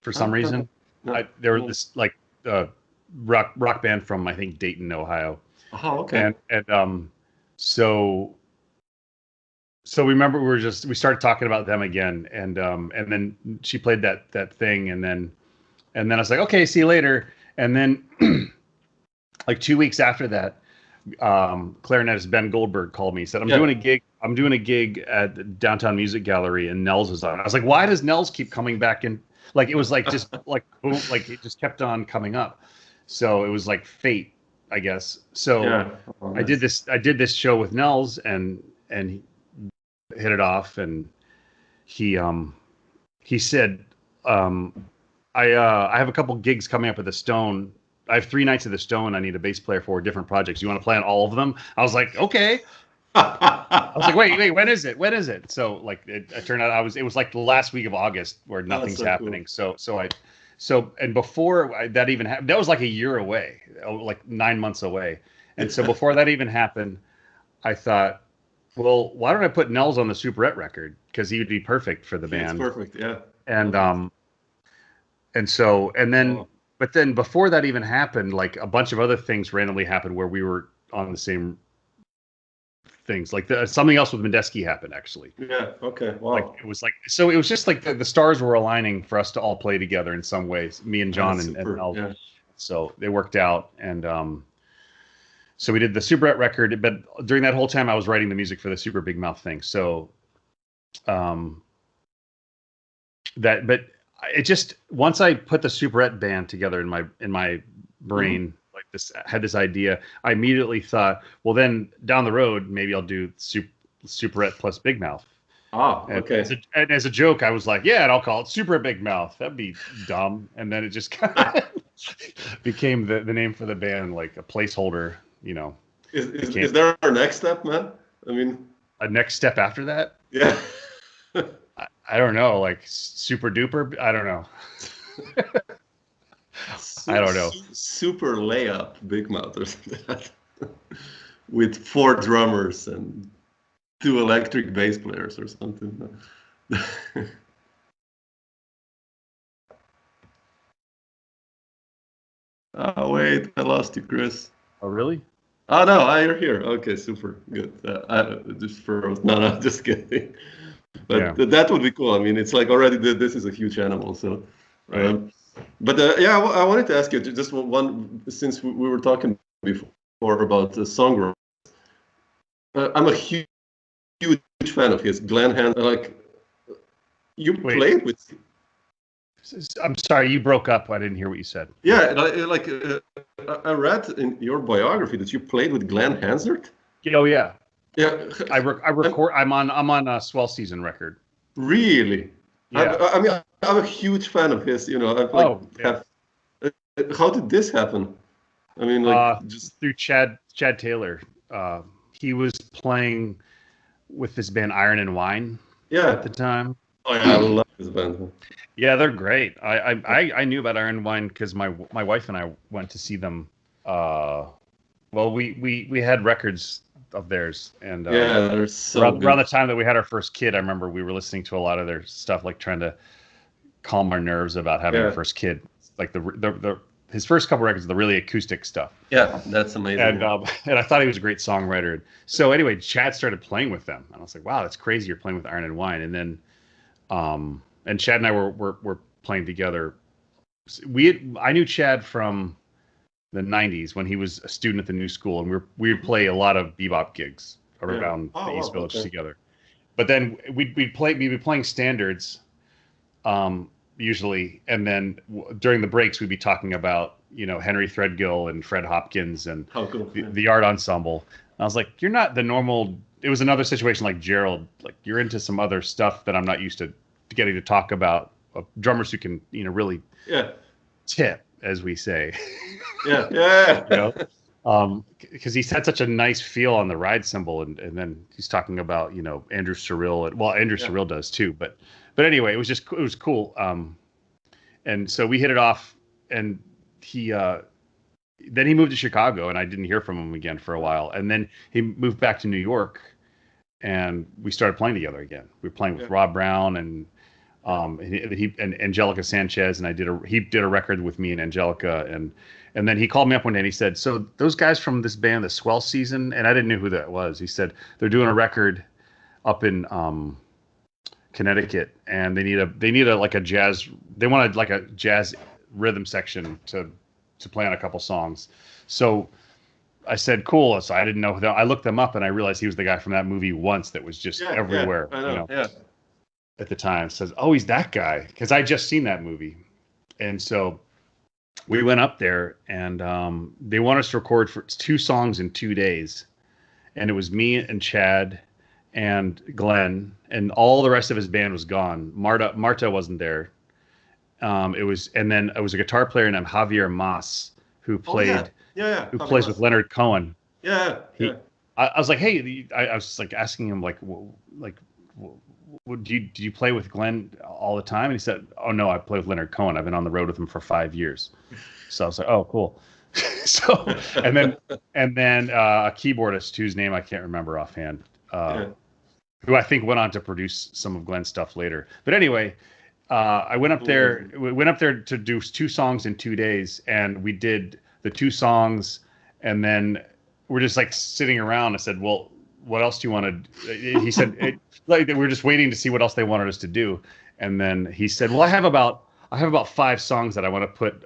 For some reason, they were this like rock band from I think Dayton, Ohio. Oh, okay. And so we remember we started talking about them again, and then she played that thing, and then I was like, okay, see you later, and then like 2 weeks after that. Clarinetist Ben Goldberg called me. He said, I'm doing a gig at the Downtown Music Gallery, and Nels is on. I was like, why does Nels keep coming back in? Like, it was like just like it just kept on coming up. So it was like fate, I guess. So I did this show with Nels, and he hit it off, and he said, I have a couple gigs coming up at the Stone. I have 3 nights at the Stone. I need a bass player for different projects. You want to play on all of them? I was like, okay. I was like, wait, when is it? So like it turned out it was like the last week of August where nothing's happening. Cool. So and before that even happened, that was like a year away, like 9 months away. And so before that even happened, I thought, well, why don't I put Nels on the Superette record? Because he would be perfect for the band. It's perfect, yeah. And But then before that even happened, like a bunch of other things randomly happened where we were on the same things. Like something else with Medeski happened actually. Yeah. Okay. Wow. Like it was just like the stars were aligning for us to all play together in some ways. Me and John and Mel. Yeah. So they worked out, and so we did the Superette record. But during that whole time, I was writing the music for the SuperBigmouth thing. So but it just once I put the Superette band together in my brain, like this had this idea. I immediately thought, well, then down the road maybe I'll do Superette plus Bigmouth. Ah, okay. And as a joke, I was like, yeah, and I'll call it Super Bigmouth. That'd be dumb. And then it just kind of became the name for the band, like a placeholder. Is there our next step, man? I mean, a next step after that? Yeah. I don't know, like super duper. I don't know. I don't know. Super layup Bigmouth or something with 4 drummers and 2 electric bass players or something. Oh wait, I lost you, Chris. Oh really? Oh no, you're here. Okay, super good. Just froze. No, just kidding. But that would be cool. I mean, it's like already this is a huge animal. So, right. But yeah, I wanted to ask you just one since we were talking before about the songwriting. I'm a huge fan of his. Glenn Hans, like you played with. I'm sorry, you broke up. I didn't hear what you said. Yeah, I read in your biography that you played with Glenn Hansard. Oh yeah. Yeah. I record. I'm on a Swell Season record. Really? Yeah. I mean, I'm a huge fan of his. You know, how did this happen? I mean, just through Chad Taylor. He was playing with this band Iron and Wine. At the time. Oh yeah, I love this band. Yeah, they're great. I knew about Iron and Wine because my wife and I went to see them. Well, we had records of theirs, and they're so around the time that we had our first kid. I remember we were listening to a lot of their stuff, like trying to calm our nerves about having our first kid. Like his first couple records, the really acoustic stuff. Yeah, that's amazing. And I thought he was a great songwriter. So anyway, Chad started playing with them, and I was like, "Wow, that's crazy! You're playing with Iron and Wine." And then, and Chad and I were playing together. I knew Chad from the '90s when he was a student at the New School, and we would play a lot of bebop gigs around the East Village together. But then we'd be playing standards. Usually, and then during the breaks we'd be talking about Henry Threadgill and Fred Hopkins and the art ensemble. And I was like, you're not the normal. It was another situation like Gerald. Like you're into some other stuff that I'm not used to getting to talk about. Drummers who can really tip, as we say. Because he's had such a nice feel on the ride cymbal, and then he's talking about Andrew Cyril. Well, Andrew Cyril does too, but anyway, it was cool. And so we hit it off, and then he moved to Chicago, and I didn't hear from him again for a while. And then he moved back to New York, and we started playing together again. We were playing with Rob Brown and Angelica Sanchez, and he did a record with me and Angelica, and then he called me up one day and he said, "So those guys from this band, the Swell Season," and I didn't know who that was. He said they're doing a record up in Connecticut, and they need a jazz. They wanted like a jazz rhythm section to play on a couple songs. So I said, "Cool." So I didn't know. I looked them up, and I realized he was the guy from that movie Once that was just everywhere. I know. At the time, says, "Oh, he's that guy," because I just seen that movie, and so we went up there, and they want us to record for 2 songs in 2 days, and it was me and Chad and Glenn, and all the rest of his band was gone. Marta wasn't there. It was a guitar player named Javier Mas who played, who plays with Leonard Cohen. I was like, hey, I was like asking him did you play with Glenn all the time? And he said, "Oh no, I play with Leonard Cohen. I've been on the road with him for 5 years." So I was like, "Oh, cool." So and then a keyboardist whose name I can't remember offhand, who I think went on to produce some of Glenn's stuff later. But anyway, I went up there. We went up there to do 2 songs in 2 days, and we did the 2 songs, and then we're just like sitting around. I said, "Well, what else do you want to?" He said, "Like we were just waiting to see what else they wanted us to do." And then he said, "Well, I have about 5 songs that I want to put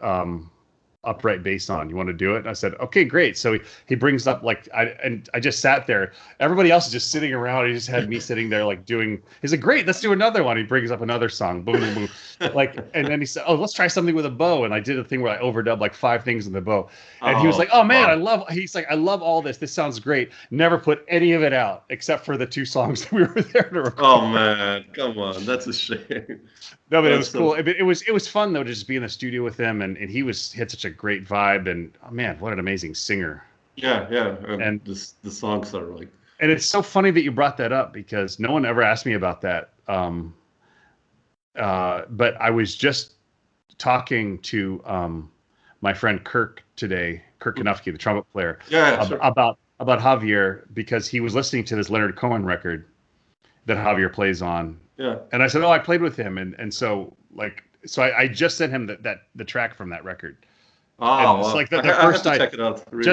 upright bass on. You want to do it?" And I said, "Okay, great." So he brings up I just sat there. Everybody else is just sitting around. He just had me sitting there doing. He said, "Great, let's do another one." He brings up another song, boom, boom, boom. And then he said, "Oh, let's try something with a bow." And I did a thing where I overdubbed 5 things in the bow. And he was like, "Oh man, wow. I love all this. This sounds great. Never put any of it out except for the 2 songs that we were there to record." Oh man, come on, that's a shame. No, but it was cool. It was fun though to just be in the studio with him, and he had such a great vibe, and oh man, what an amazing singer. And the songs are like. And it's so funny that you brought that up because no one ever asked me about that. But I was just talking to my friend Kirk today, Kirk Kanufsky, the trumpet player, about Javier, because he was listening to this Leonard Cohen record that Javier plays on. Yeah. And I said, "Oh, I played with him," and so I just sent him the track from that record. Oh, it's wow. like the I first have to night. check it out. Really,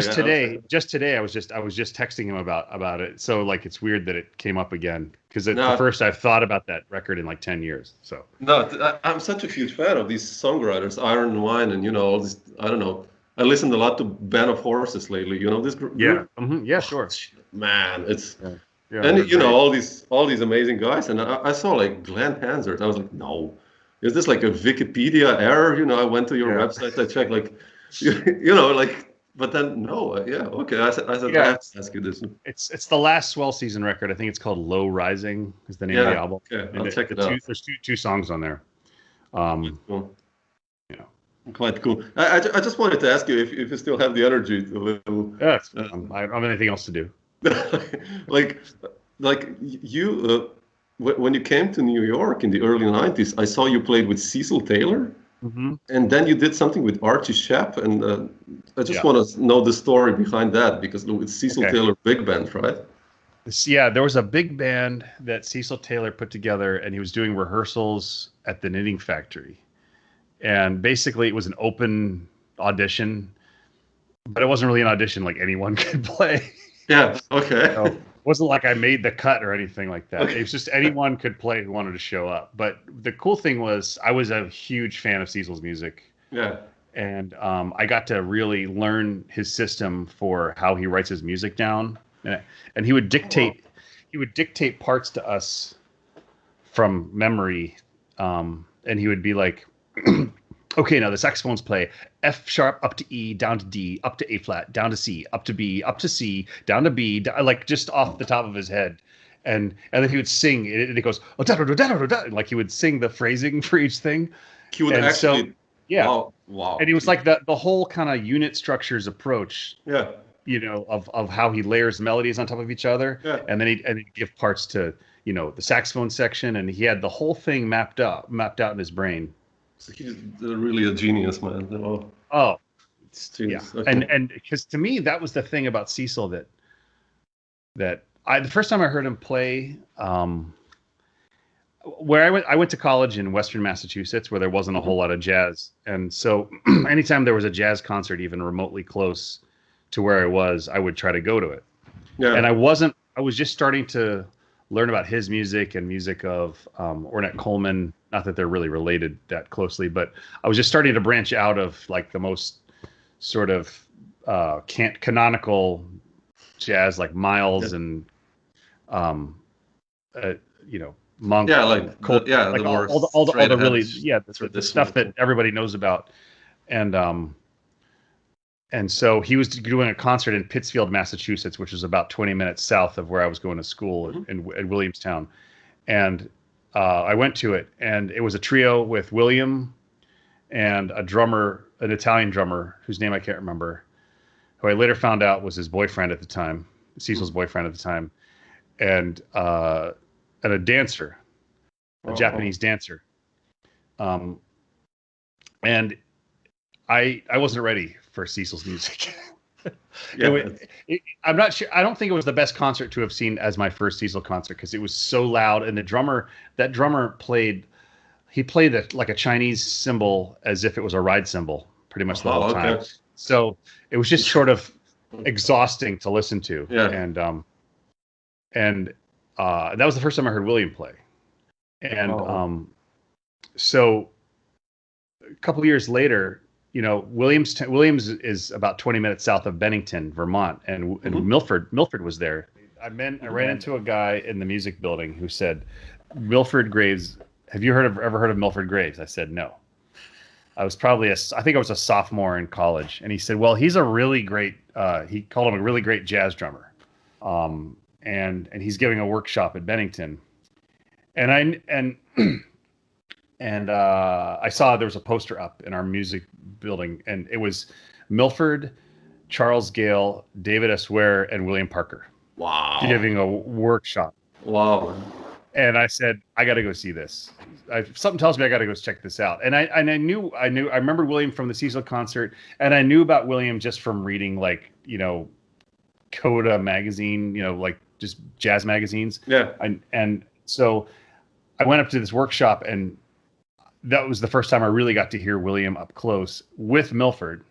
Just today, I was just texting him about it. So like, it's weird that it came up again because it's the first I've thought about that record in like 10 years. So I'm such a huge fan of these songwriters, Iron and Wine, and all this. I don't know. I listened a lot to Band of Horses lately. This group. Yeah. Mm-hmm. Yeah, sure. Man, it's and all these amazing guys, and I saw like Glenn Hansard. I was like, no, is this like a Wikipedia error? I went to your website, I checked like, like, but then no, okay. I said I have to ask you this. It's the last Swell Season record. I think it's called Low Rising is the name of the album. Okay, I'll check it out. There's two songs on there. Cool. Quite cool. I just wanted to ask you if you still have the energy to. Yeah, I don't have anything else to do. like you when you came to New York in the early 90s, I saw you played with Cecil Taylor, and then you did something with Archie Shepp, and I just want to know the story behind that, because it's Cecil Taylor big band, right? Yeah, there was a big band that Cecil Taylor put together, and he was doing rehearsals at the Knitting Factory, and basically it was an open audition, but it wasn't really an audition, like anyone could play. Yeah. Okay. So it wasn't like I made the cut or anything like that. It was just anyone could play who wanted to show up. But the cool thing was I was a huge fan of Cecil's music. Yeah. And I got to really learn his system for how he writes his music down. And he would dictate parts to us from memory. And he would be like, okay, now the saxophones play F sharp up to E, down to D, up to A flat, down to C, up to B, up to C, down to B, like just off the top of his head. And then he would sing, and it goes, oh, da, da, da, da, da, da, like he would sing the phrasing for each thing. He would actually, wow. And he was like the whole kind of unit structures approach. Yeah. Of how he layers melodies on top of each other. Yeah. And then he'd give parts to, the saxophone section, and he had the whole thing mapped out in his brain. So he's really a genius, man. Oh, yeah. Okay. And because to me that was the thing about Cecil that the first time I heard him play, where I went to college in Western Massachusetts, where there wasn't a whole lot of jazz, and so anytime there was a jazz concert even remotely close to where I was, I would try to go to it. Yeah. And I was just starting to learn about his music and music of Ornette Coleman. Not that they're really related that closely, but I was just starting to branch out of like the most sort of canonical jazz, like Miles and Monk. Yeah, like all the really the stuff that everybody knows about, and so he was doing a concert in Pittsfield, Massachusetts, which is about 20 minutes south of where I was going to school in Williamstown. And I went to it, and it was a trio with William and a drummer, an Italian drummer, whose name I can't remember, who I later found out was his boyfriend at the time, Cecil's boyfriend at the time, and a dancer, a Japanese dancer. And I wasn't ready for Cecil's music. I'm not sure. I don't think it was the best concert to have seen as my first Cecil concert, because it was so loud, and that drummer played like a Chinese cymbal as if it was a ride cymbal pretty much the whole time. So it was just sort of exhausting to listen to. Yeah. And that was the first time I heard William play. And so a couple of years later, Williams is about 20 minutes south of Bennington, Vermont, and Milford was there. I ran into a guy in the music building who said, "Milford Graves, have you ever heard of Milford Graves?" I said, "No." I was I think I was a sophomore in college, and he said, "Well, he's a really great." He called him a really great jazz drummer, and he's giving a workshop at Bennington, and I saw there was a poster up in our music building, and it was Milford, Charles Gale, David S. Ware, and William Parker. Wow. Giving a workshop. Wow. And I said, I got to go see this. Something tells me I got to go check this out. And I remember William from the Cecil concert, and I knew about William just from reading Coda magazine, like just jazz magazines. Yeah. And so I went up to this workshop, and that was the first time I really got to hear William up close with Milford.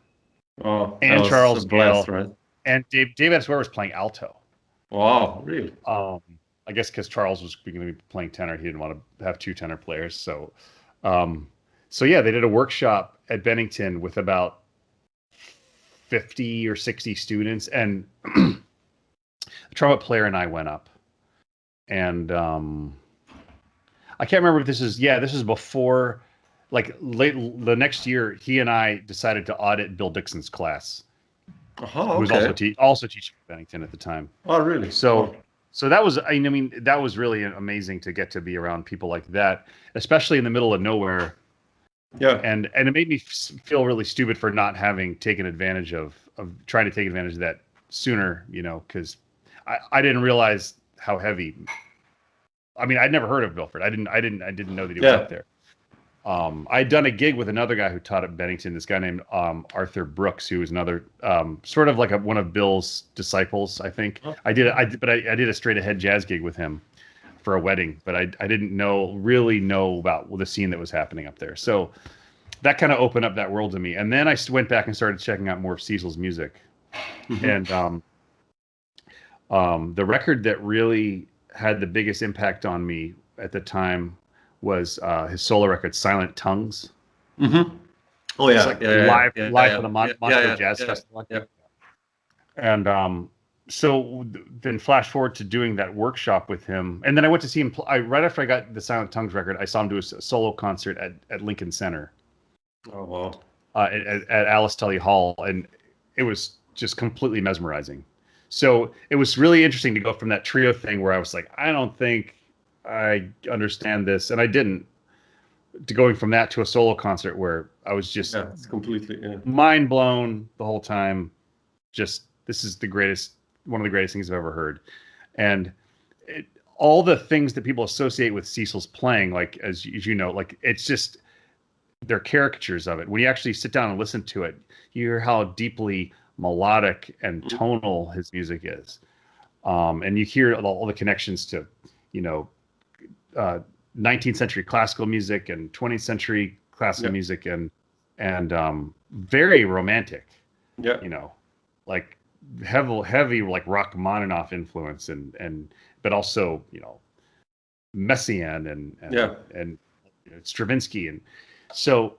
Oh, and Charles blast, Gale, right? and David Swear was playing alto. Wow, really? I guess because Charles was going to be playing tenor, he didn't want to have two tenor players. So yeah, they did a workshop at Bennington with about 50 or 60 students, and the trumpet player and I went up, and I can't remember if this is before, like late the next year, he and I decided to audit Bill Dixon's class, who was also teaching at Bennington at the time. Oh, really? So that was, I mean, that was really amazing to get to be around people like that, especially in the middle of nowhere. Yeah. And it made me feel really stupid for not having taken advantage of trying to take advantage of that sooner, because I didn't realize how heavy. I mean, I'd never heard of Milford. I didn't know that he was up there. I'd done a gig with another guy who taught at Bennington, this guy named Arthur Brooks, who was another sort of like one of Bill's disciples, I think. Oh. I did a straight ahead jazz gig with him for a wedding, but I didn't really know about the scene that was happening up there. So that kind of opened up that world to me. And then I went back and started checking out more of Cecil's music. Mm-hmm. And the record that really had the biggest impact on me at the time was his solo record, Silent Tongues. Mm-hmm. Oh yeah, live for the Moscow Jazz Festival. Yeah. And so then flash forward to doing that workshop with him, and then I went to see him. Right after I got the Silent Tongues record, I saw him do a solo concert at Lincoln Center. Oh wow! At Alice Tully Hall, and it was just completely mesmerizing. So it was really interesting to go from that trio thing where I was like, I don't think I understand this, and I didn't, to going from that to a solo concert where I was just it's completely mind blown the whole time. Just, this is one of the greatest things I've ever heard. And all the things that people associate with Cecil's playing, like as you know, like it's just, they're caricatures of it. When you actually sit down and listen to it, you hear how deeply melodic and tonal his music is. And you hear all the connections to, 19th century classical music and 20th century classical music and very romantic. Yeah. Like heavy like Rachmaninoff influence and but also, Messiaen and Stravinsky, and so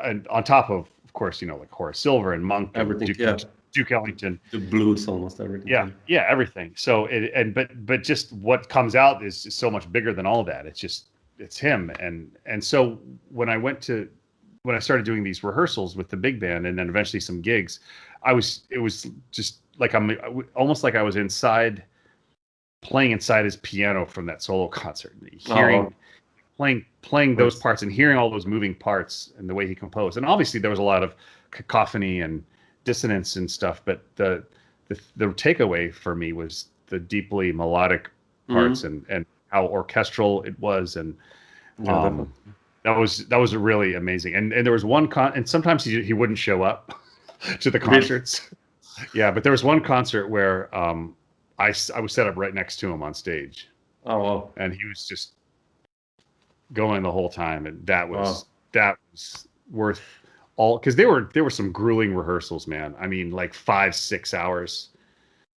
and on top of course, like Horace Silver and Monk, everything, Duke Ellington, the blues, almost everything. Yeah, everything. So but just what comes out is so much bigger than all of that. It's him, and so when I started doing these rehearsals with the big band and then eventually some gigs, it was just like almost like I was playing inside his piano from that solo concert, playing those parts and hearing all those moving parts and the way he composed. And obviously there was a lot of cacophony and dissonance and stuff, but the takeaway for me was the deeply melodic parts and how orchestral it was, and that was really amazing. And there was one and sometimes he wouldn't show up to the concerts. Yeah, but there was one concert where I was set up right next to him on stage. Oh wow. And he was just going the whole time, and that was worth all, because there were some grueling rehearsals, man. I mean, like 5-6 hours.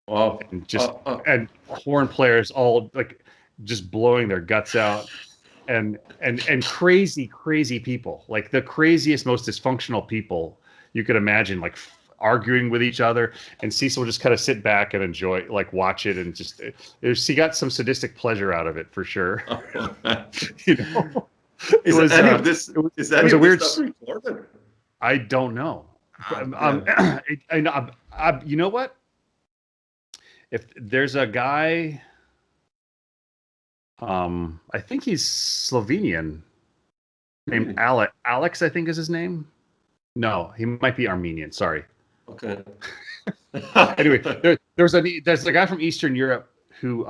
Wow. And just and horn players all like just blowing their guts out, and crazy people, like the craziest, most dysfunctional people you could imagine, like arguing with each other, and Cecil would just kind of sit back and enjoy, like watch it, and just he got some sadistic pleasure out of it for sure. Is any of this recorded? I don't know. You know what? If there's a guy, I think he's Slovenian, named Alex, I think is his name. No, he might be Armenian. Sorry. Okay. Anyway, there's a guy from Eastern Europe who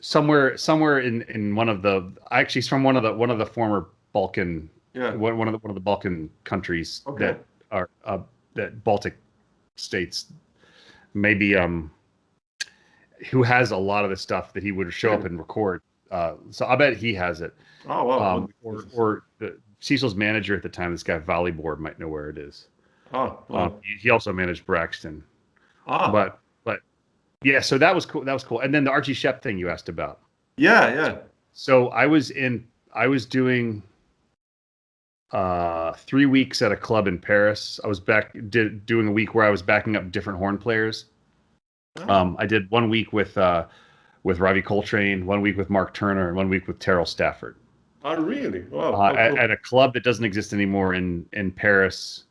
somewhere in one of the, actually he's from one of the former Balkan, one of the Balkan countries that are that Baltic states, maybe who has a lot of the stuff that he would show up and record. So I bet he has it. Oh wow. Or Cecil's manager at the time, this guy Volleybor, might know where it is. Oh, wow. He also managed Braxton. Ah. But yeah, so that was cool. That was cool. And then the Archie Shepp thing you asked about. Yeah. So I was doing 3 weeks at a club in Paris. I was doing a week where I was backing up different horn players. Oh. I did 1 week with Ravi Coltrane, 1 week with Mark Turner, and 1 week with Terrell Stafford. Oh, really? Wow. Cool. At a club that doesn't exist anymore in Paris,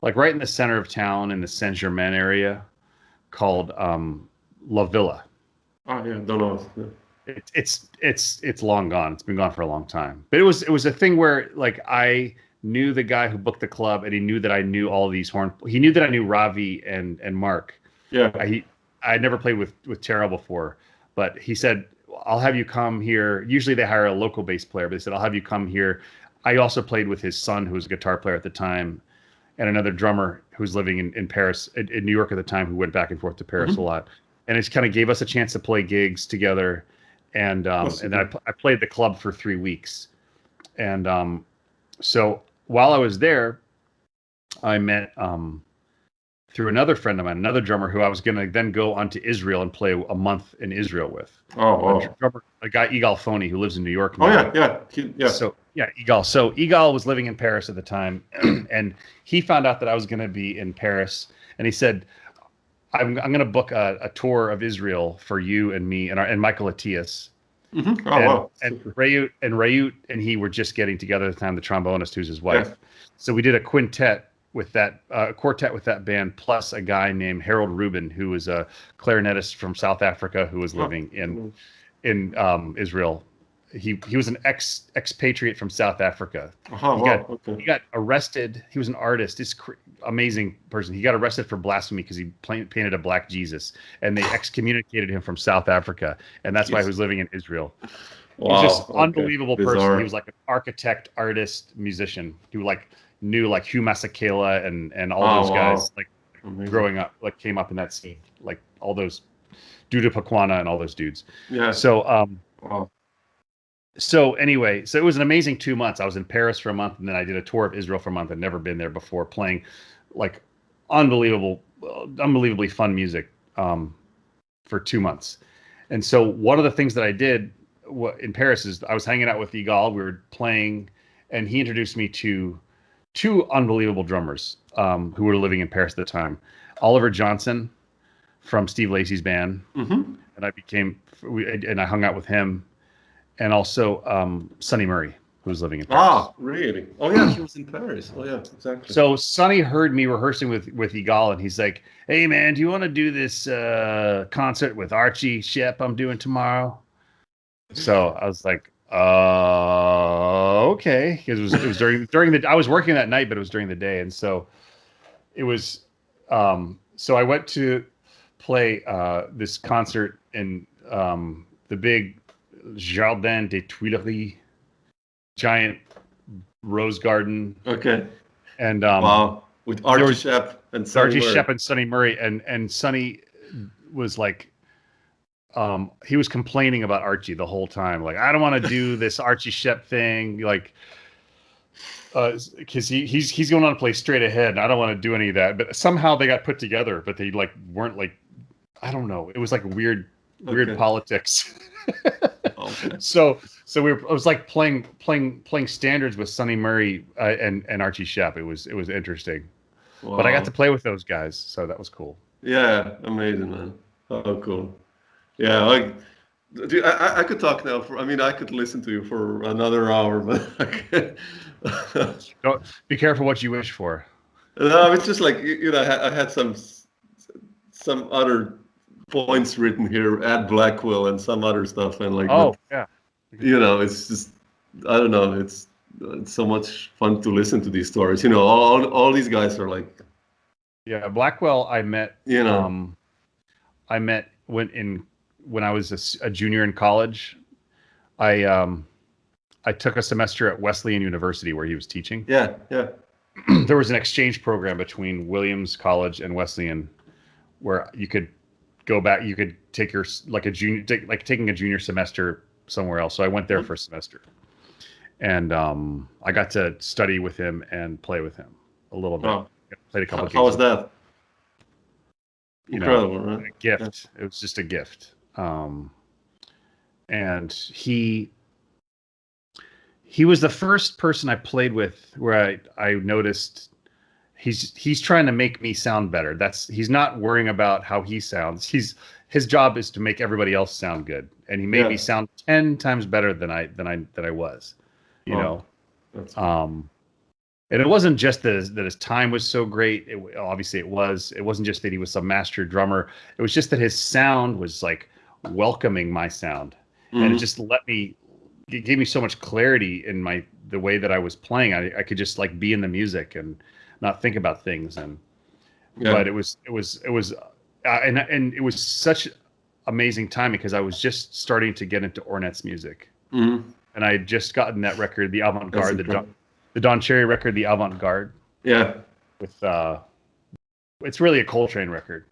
like right in the center of town in the Saint-Germain area, called La Villa. Oh yeah, don't know. Yeah. It's long gone. It's been gone for a long time. But it was a thing where like I knew the guy who booked the club, and he knew that I knew all these He knew that I knew Ravi and Mark. Yeah. I never played with Terrell before, but he said, I'll have you come here. Usually they hire a local bass player, but they said, I'll have you come here. I also played with his son, who was a guitar player at the time, and another drummer who was living in Paris, in New York at the time, who went back and forth to Paris a lot. And it kind of gave us a chance to play gigs together. And then I played the club for 3 weeks. And so while I was there, I met through another friend of mine, another drummer who I was going to then go on to Israel and play a month in Israel with. Oh, wow. A guy, Igal Foni, who lives in New York now. Oh, yeah. So, yeah, Igal. So Igal was living in Paris at the time, and he found out that I was going to be in Paris, and he said, I'm going to book a tour of Israel for you and me and Michael Attias. Mm-hmm. Oh, wow. And Rayut and he were just getting together at the time, the trombonist, who's his wife. Yeah. So we did a quartet with that band, plus a guy named Harold Rubin, who was a clarinetist from South Africa who was living in Israel. He was an expatriate from South Africa. He got arrested. He was an artist. This amazing person. He got arrested for blasphemy because he painted a black Jesus, and they excommunicated him from South Africa, and that's why he was living in Israel. Wow, he was just unbelievable person. He was like an architect, artist, musician who knew Hugh Masekela and all those guys growing up, came up in that scene, like all those Duda Pakwana and all those dudes. Yeah. So So anyway, so it was an amazing 2 months. I was in Paris for a month, and then I did a tour of Israel for a month. I'd never been there before, playing like unbelievably fun music for 2 months. And so one of the things that I did in Paris is I was hanging out with Igal. We were playing, and he introduced me to two unbelievable drummers who were living in Paris at the time. Oliver Johnson from Steve Lacy's band, and I hung out with him. And also Sonny Murray, who was living in Paris. Ah, really? Oh, yeah, he was in Paris. Oh, yeah, exactly. So Sonny heard me rehearsing with Igal, and he's like, hey, man, do you want to do this concert with Archie Shepp I'm doing tomorrow? So I was like, okay. Because it was during the... I was working that night, but it was during the day. And so it was... so I went to play this concert in the big... Jardin des Tuileries, giant rose garden. Okay. And wow, with Archie Shepp and Sonny Murray, and Sonny was like, he was complaining about Archie the whole time. Like, I don't want to do this Archie Shepp thing, like, because he's going on to play straight ahead, and I don't want to do any of that. But somehow they got put together, but they weren't I don't know. It was weird politics. Okay. So it was like playing standards with Sonny Murray and Archie Shepp. It was interesting. Wow. But I got to play with those guys, so that was cool. Yeah, amazing, man. Oh, cool. Yeah, dude, I could talk now I could listen to you for another hour, but I can't. Don't be careful what you wish for. No, it's just I had some other points written here at Blackwell and some other stuff, and it's just, I don't know, it's so much fun to listen to these stories. All these guys are Blackwell I met when I was a junior in college. I took a semester at Wesleyan University where he was teaching. Yeah There was an exchange program between Williams College and Wesleyan where you could go back. You could take taking a junior semester somewhere else. So I went there for a semester, and I got to study with him and play with him a little bit. Oh. Played a couple games. How was that? Incredible, right? A gift. Yeah. It was just a gift. And he was the first person I played with where I noticed he's trying to make me sound better. He's not worrying about how he sounds. His job is to make everybody else sound good, and he made me sound 10 times better than I was. You know. That's cool. And it wasn't just that his time was so great. Obviously it was. It wasn't just that he was some master drummer. It was just that his sound was like welcoming my sound, and it just it gave me so much clarity in the way that I was playing. I could just like be in the music and not think about things. But it was such amazing timing because I was just starting to get into Ornette's music, and I had just gotten that record, the Avant-Garde, the Don Cherry record, the Avant-Garde. Yeah. With it's really a Coltrane record,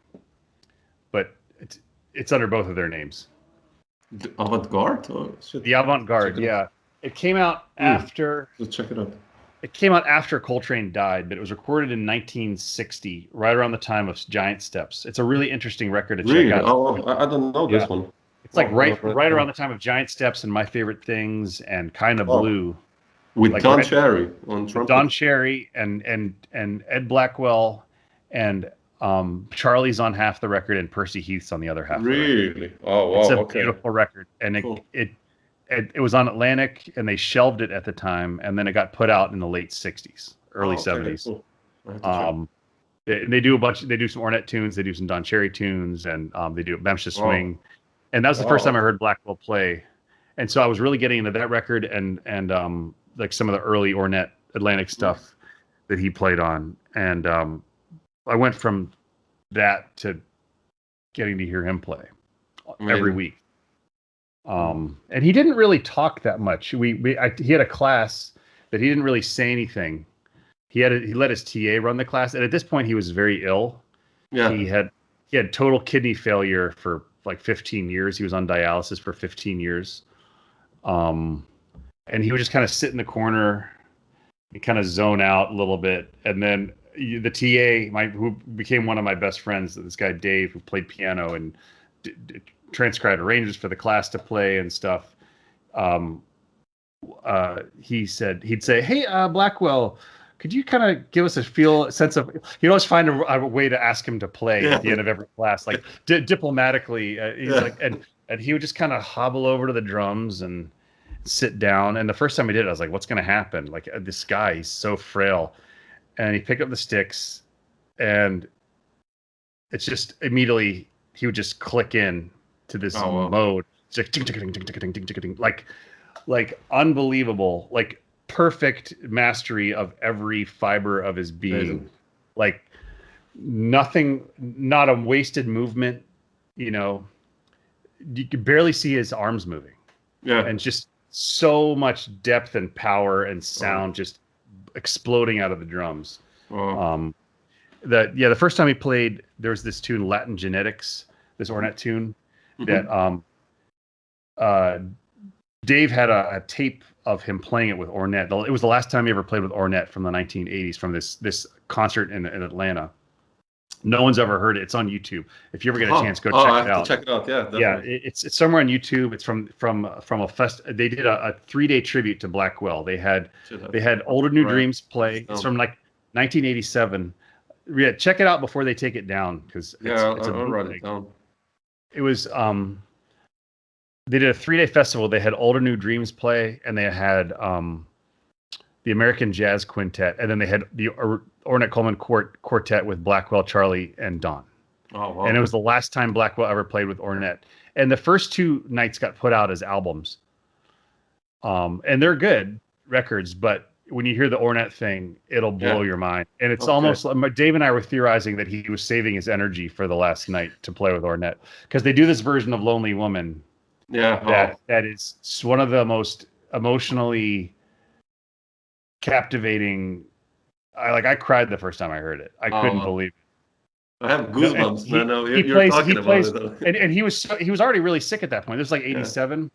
but it's under both of their names. The Avant-Garde? The Avant-Garde, yeah. It came out after. Let's check it out. It came out after Coltrane died, but it was recorded in 1960, right around the time of Giant Steps. It's a really interesting record to check out. Oh, I don't know this one. It's like right around the time of Giant Steps and My Favorite Things and Kind of Blue. With like Don Cherry on trumpet. Don Cherry and Ed Blackwell and Charlie's on half the record and Percy Heath's on the other half. Really? Oh, wow. It's a beautiful record, and it was on Atlantic, and they shelved it at the time, and then it got put out in the late '60s, early '70s. Cool. They do some Ornette tunes, they do some Don Cherry tunes, and they do Memphis Swing, and that was the first time I heard Blackwell play, and so I was really getting into that record and like some of the early Ornette Atlantic stuff that he played on, and I went from that to getting to hear him play every week. And he didn't really talk that much. He had a class that he didn't really say anything. He let his TA run the class, and at this point he was very ill. Yeah, he had total kidney failure for like 15 years. He was on dialysis for 15 years. And he would just kind of sit in the corner and kind of zone out a little bit. And then the TA, who became one of my best friends, this guy Dave, who played piano and transcribed arrangements for the class to play and stuff. He'd say, "Hey, Blackwell, could you kind of give us a sense of?" He'd always find a way to ask him to play at the end of every class, like diplomatically. He's like, and he would just kind of hobble over to the drums and sit down. And the first time he did it, I was like, what's going to happen? Like, this guy, he's so frail. And he picked up the sticks, and it's just immediately he would just click in to this mode. It's like unbelievable, like perfect mastery of every fiber of his being. Amazing. Like nothing, not a wasted movement. You know, you could barely see his arms moving. Yeah, and just so much depth and power and sound just exploding out of the drums. The first time he played, there was this tune, Latin Genetics, this Ornette tune that Dave had a tape of him playing it with Ornette. It was the last time he ever played with Ornette from the 1980s, from this concert in Atlanta. No one's ever heard it. It's on YouTube. If you ever get a chance, go check it out. Check it out. Yeah, definitely. Yeah. It's somewhere on YouTube. It's from a fest. They did a 3-day tribute to Blackwell. They had Older New Dreams play. It's from like 1987. Yeah, check it out before they take it down, because I'll write it down. It was they did a 3-day festival. They had Older New Dreams play, and they had the American Jazz Quintet, and then they had the Ornette Coleman Quartet with Blackwell, Charlie, and Don. Oh, wow. And it was the last time Blackwell ever played with Ornette. And the first 2 nights got put out as albums. And they're good records, but when you hear the Ornette thing, it'll blow your mind. And it's almost, Dave and I were theorizing that he was saving his energy for the last night to play with Ornette, because they do this version of Lonely Woman. Yeah. That is one of the most emotionally captivating. I cried the first time I heard it. I couldn't believe it. I have goosebumps. You're talking about it. And he was already really sick at that point. This was like 87.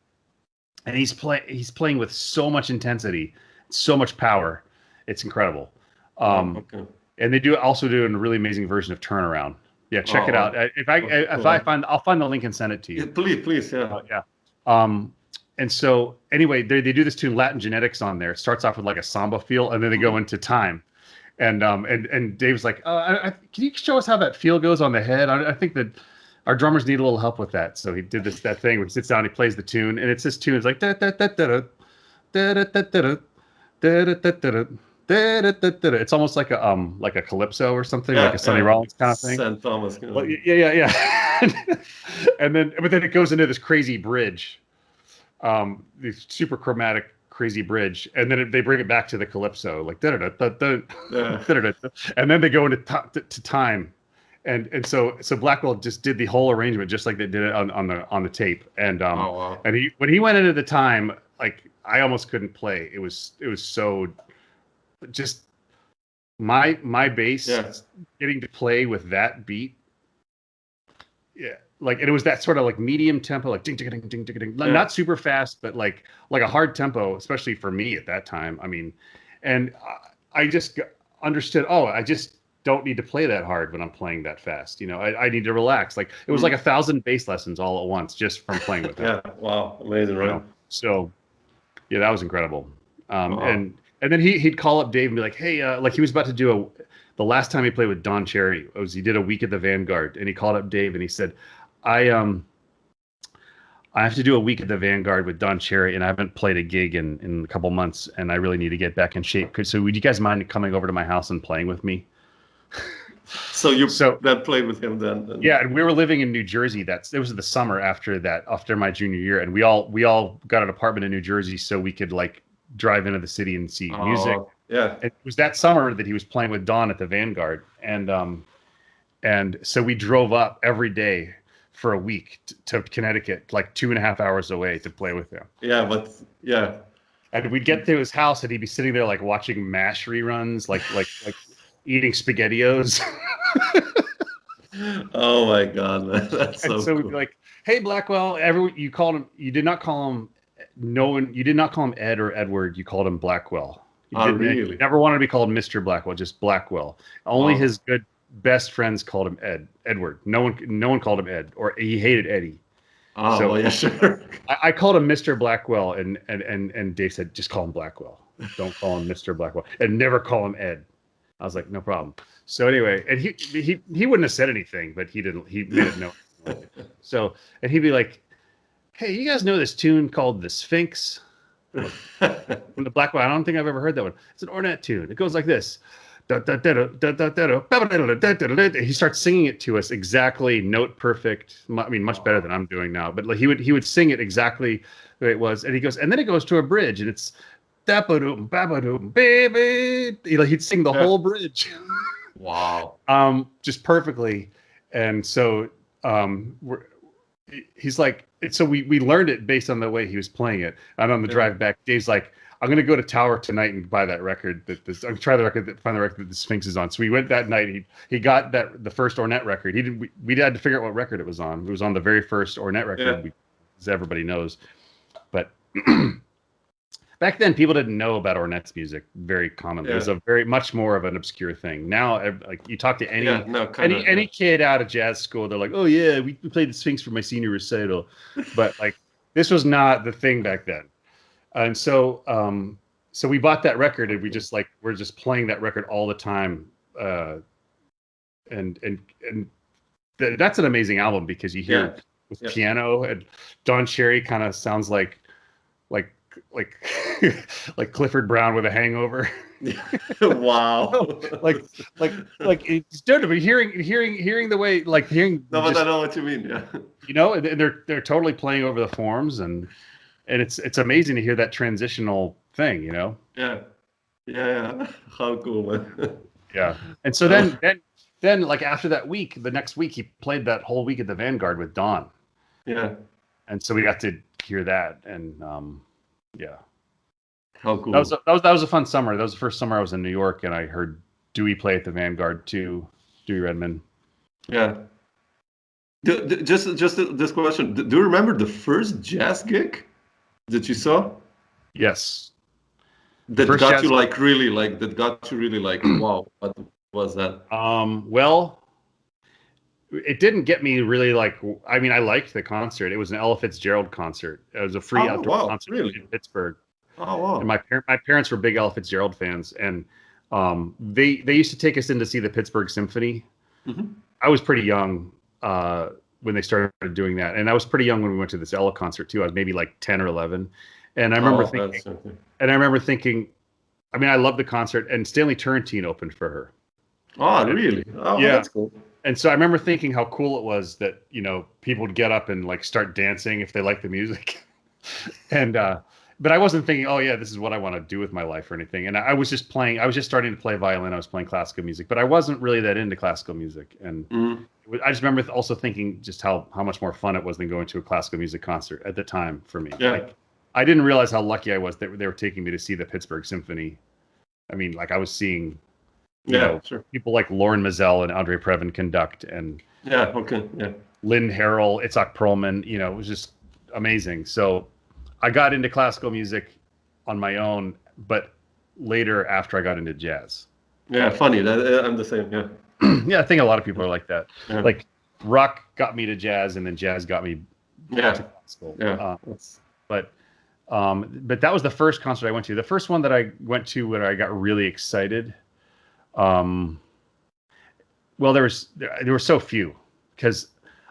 and he's playing with so much intensity, so much power. It's incredible. Okay. And they also do a really amazing version of Turnaround. Yeah, check it out. If I'll find the link and send it to you. Please, yeah. Yeah. And so anyway, they do this tune Latin Genetics on there. It starts off with like a samba feel, and then they go into time. And Dave's like, can you show us how that feel goes on the head? I think that our drummers need a little help with that. So he did that thing where he sits down, he plays the tune, and it's this tune. It's like da da da da da da da da da da da. It's almost like a calypso or something, like a Sonny Rollins kind of thing. St. Thomas. Well, yeah. But then it goes into this crazy bridge, this super chromatic crazy bridge, and then they bring it back to the calypso, like da da da da da, and then they go into to time, and so Blackwell just did the whole arrangement just like they did it on the tape, and and when he went into the time, like I almost couldn't play. It was so. Just my bass getting to play with that beat, like it was that sort of like medium tempo, like ding ding ding ding ding ding, not super fast, but like a hard tempo, especially for me at that time. I mean, and I just understood. I just don't need to play that hard when I'm playing that fast. I need to relax. Like it was like 1,000 bass lessons all at once just from playing with it. Yeah, wow, amazing, right? So yeah, that was incredible. And then he'd call up Dave and be like, hey, like he was about to do the last time he played with Don Cherry was he did a week at the Vanguard, and he called up Dave and he said, I have to do a week at the Vanguard with Don Cherry, and I haven't played a gig in a couple months, and I really need to get back in shape. So would you guys mind coming over to my house and playing with me? So that played with him then? Yeah, and we were living in New Jersey. It was the summer after my junior year, and we all got an apartment in New Jersey so we could like drive into the city and see music. Yeah, it was that summer that he was playing with Don at the Vanguard, and so we drove up every day for a week to Connecticut, like 2.5 hours away, to play with him. Yeah. And we'd get to his house, and he'd be sitting there like watching MASH reruns, like eating SpaghettiOs. Oh my God, man, that's so so cool. we'd be like, "Hey Blackwell," you called him. You did not call him. You did not call him Ed or Edward. You called him Blackwell. Really? You never wanted to be called Mr. Blackwell, just Blackwell. Only his best friends called him Edward. No one called him Ed, or he hated Eddie. So well, yeah, sure. I called him Mr. Blackwell, and Dave said, just call him Blackwell. Don't call him Mr. Blackwell, and never call him Ed. I was like, no problem. So anyway, and he wouldn't have said anything, but he didn't. He made it known. So, and he'd be like, hey, you guys know this tune called The Sphinx? From the Blackwell. I don't think I've ever heard that one. It's an Ornette tune. It goes like this. He starts singing it to us exactly, note perfect. I mean, much better than I'm doing now. But like he would sing it exactly the way it was, and he goes, and then it goes to a bridge, and it's dapadoom babadoom baby. He'd sing the whole bridge. Wow. Just perfectly, and so he's like, so we learned it based on the way he was playing it. And on the drive back, Dave's like, I'm going to go to Tower tonight and buy that record. I'm try the record, find the record that the Sphinx is on. So we went that night. He got the first Ornette record. We had to figure out what record it was on. It was on the very first Ornette record, as everybody knows. But back then, people didn't know about Ornette's music very commonly. It was much more of an obscure thing. Now, like you talk to any kid out of jazz school, they're like, "Oh yeah, we played the Sphinx for my senior recital," but like this was not the thing back then. And so we bought that record, and we're just playing that record all the time. And that's an amazing album because you hear with piano, and Don Cherry kind of sounds like Clifford Brown with a hangover. Wow. like it's different, but hearing the way hearing. No, but I know what you mean. Yeah. And they're totally playing over the forms, and it's amazing to hear that transitional thing. Yeah. How cool, man. Yeah. And so then like after that week, the next week he played that whole week at the Vanguard with Don. Yeah. And so we got to hear that, and yeah. How cool. That was a fun summer. That was the first summer I was in New York, and I heard Dewey play at the Vanguard too, Dewey Redman. Yeah. Just this question. Do you remember the first jazz gig? that you saw? Yes. That got you like really like that got you really like wow, what was that? Well, it didn't get me really like. I mean, I liked the concert. It was an Ella Fitzgerald concert. It was a free outdoor concert in Pittsburgh. Oh wow! And my parents were big Ella Fitzgerald fans, and they used to take us in to see the Pittsburgh Symphony. Mm-hmm. I was pretty young when they started doing that, and I was pretty young when we went to this Ella concert too. I was maybe like 10 or 11, and I remember thinking, I mean, I loved the concert, and Stanley Turrentine opened for her. Oh, really? Oh, yeah, that's cool. And so I remember thinking how cool it was that, you know, people would get up and like start dancing if they liked the music. And but I wasn't thinking, oh yeah, this is what I want to do with my life or anything. And I was just starting to play violin. I was playing classical music, but I wasn't really that into classical music. And I just remember also thinking just how much more fun it was than going to a classical music concert at the time for me. Yeah. Like, I didn't realize how lucky I was that they were taking me to see the Pittsburgh Symphony. I mean, like I was seeing, you know, people like Lauren Mazel and Andre Previn conduct, and Lynn Harrell, Itzhak Perlman. You know, it was just amazing. So I got into classical music on my own, but later after I got into jazz. Yeah, funny. I'm the same. Yeah. Yeah, I think a lot of people are like that. Yeah. Like rock got me to jazz, and then jazz got me to classical. Yeah. But that was the first concert I went to. The first one that I went to where I got really excited. Well, there were so few because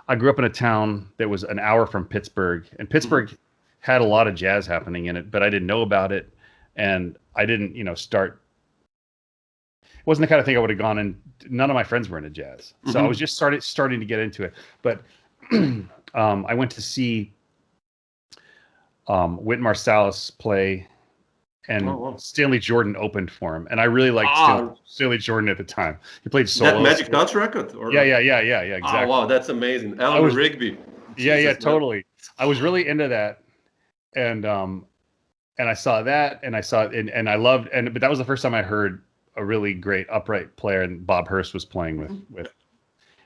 I grew up in a town that was an hour from Pittsburgh, and Pittsburgh had a lot of jazz happening in it, but I didn't know about it, and I didn't, you know, start. It wasn't the kind of thing I would have gone in. None of my friends were into jazz, so I was just starting to get into it. But I went to see Wynton Marsalis play, and Stanley Jordan opened for him, and I really liked Stanley Jordan at the time. He played solo. That Magic Touch record? Or... Yeah, exactly. Oh, wow, that's amazing. Alan Rigby. Jesus, totally. I was really into that, and I saw that, and I saw it, and I loved, but that was the first time I heard a really great upright player, and Bob Hurst was playing with.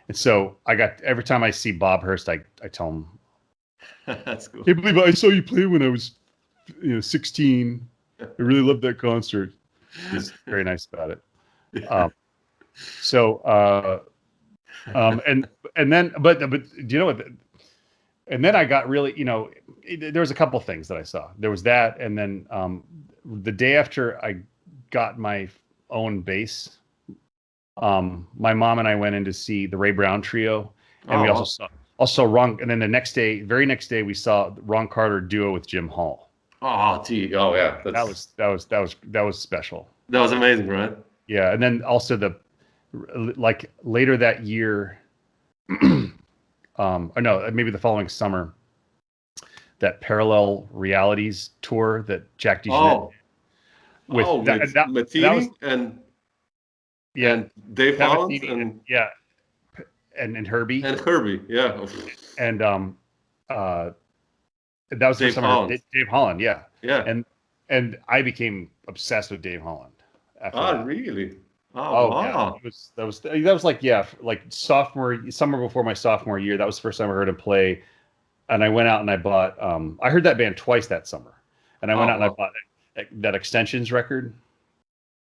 And so every time I see Bob Hurst, I tell him, that's cool. I can't believe I saw you play when I was 16. I really loved that concert. He's very nice about it. And then do you know what? And then I got really, you know, there was a couple of things that I saw. There was that, and then the day after I got my own bass, my mom and I went in to see the Ray Brown Trio, and we also Ron. And then the very next day, we saw Ron Carter duo with Jim Hall. Oh yeah, that was special. That was amazing, right? Yeah, and then also later that year, or no, maybe the following summer, that Parallel Realities tour that Jack DeJohnette with Matheny and Dave Holland and Herbie and that was the first time I heard Dave Holland, yeah. And I became obsessed with Dave Holland. Really? Oh, wow. Yeah. That was like summer before my sophomore year. That was the first time I heard him play, and I went out and I bought. I heard that band twice that summer, and I went out and I bought that Extensions record.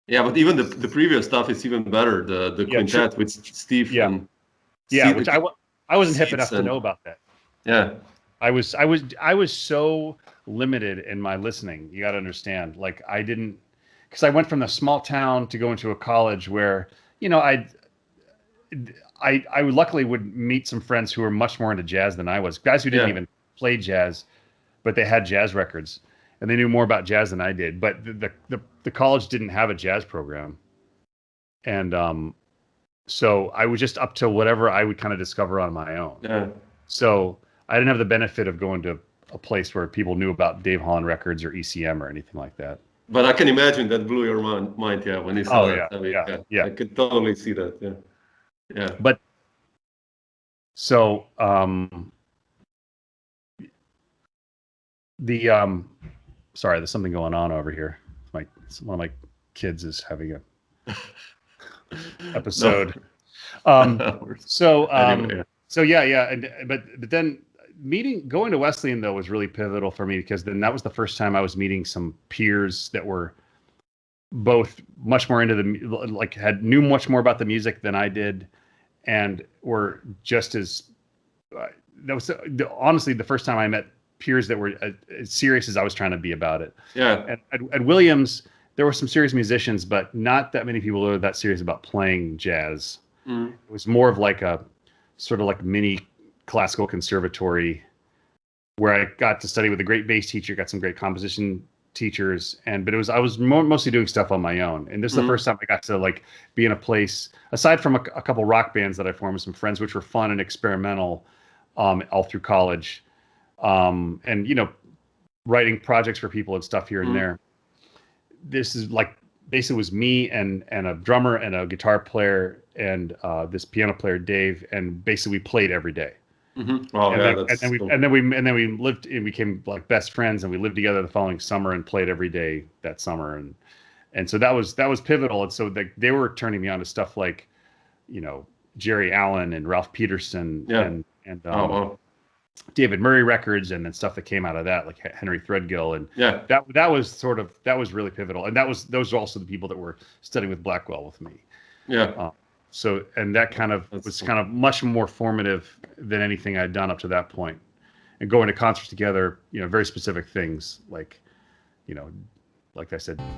Yeah, but even the previous stuff is even better. The quintet with Steve. Yeah, which I wasn't hip enough to know about that. Yeah. I was so limited in my listening. You got to understand. Like because I went from the small town to go into a college where, you know, I luckily would meet some friends who were much more into jazz than I was. Guys who didn't even play jazz, but they had jazz records and they knew more about jazz than I did. But the college didn't have a jazz program, and so I was just up to whatever I would kind of discover on my own. Yeah. So I didn't have the benefit of going to a place where people knew about Dave Holland records or ECM or anything like that. But I can imagine that blew your mind, yeah, when you saw that. I mean, I could totally see that, yeah. But so sorry, there's something going on over here. One of my kids is having a episode. Anyway, but then going to Wesleyan though was really pivotal for me, because then that was the first time I was meeting some peers that were both much more into knew much more about the music than I did, and were just as that was honestly the first time I met peers that were as serious as I was trying to be about it. Yeah. At Williams, there were some serious musicians, but not that many people were that serious about playing jazz. It was more of like a sort of like mini classical conservatory where I got to study with a great bass teacher, got some great composition teachers, but I was mostly doing stuff on my own. And this is the first time I got to like be in a place, aside from a couple rock bands that I formed with some friends, which were fun and experimental all through college. And, you know, writing projects for people and stuff here and there. This is like, basically was me and a drummer and a guitar player and this piano player, Dave. And basically we played every day. Oh, and then we lived and became like best friends, and we lived together the following summer and played every day that summer. And so that was pivotal. And so they were turning me on to stuff like, you know, Jerry Allen and Ralph Peterson and David Murray records, and then stuff that came out of that, like Henry Threadgill. And that was really pivotal. And those were also the people that were studying with Blackwell with me. So, and that kind of was kind of much more formative than anything I'd done up to that point. And going to concerts together, you know, very specific things like, you know, like I said,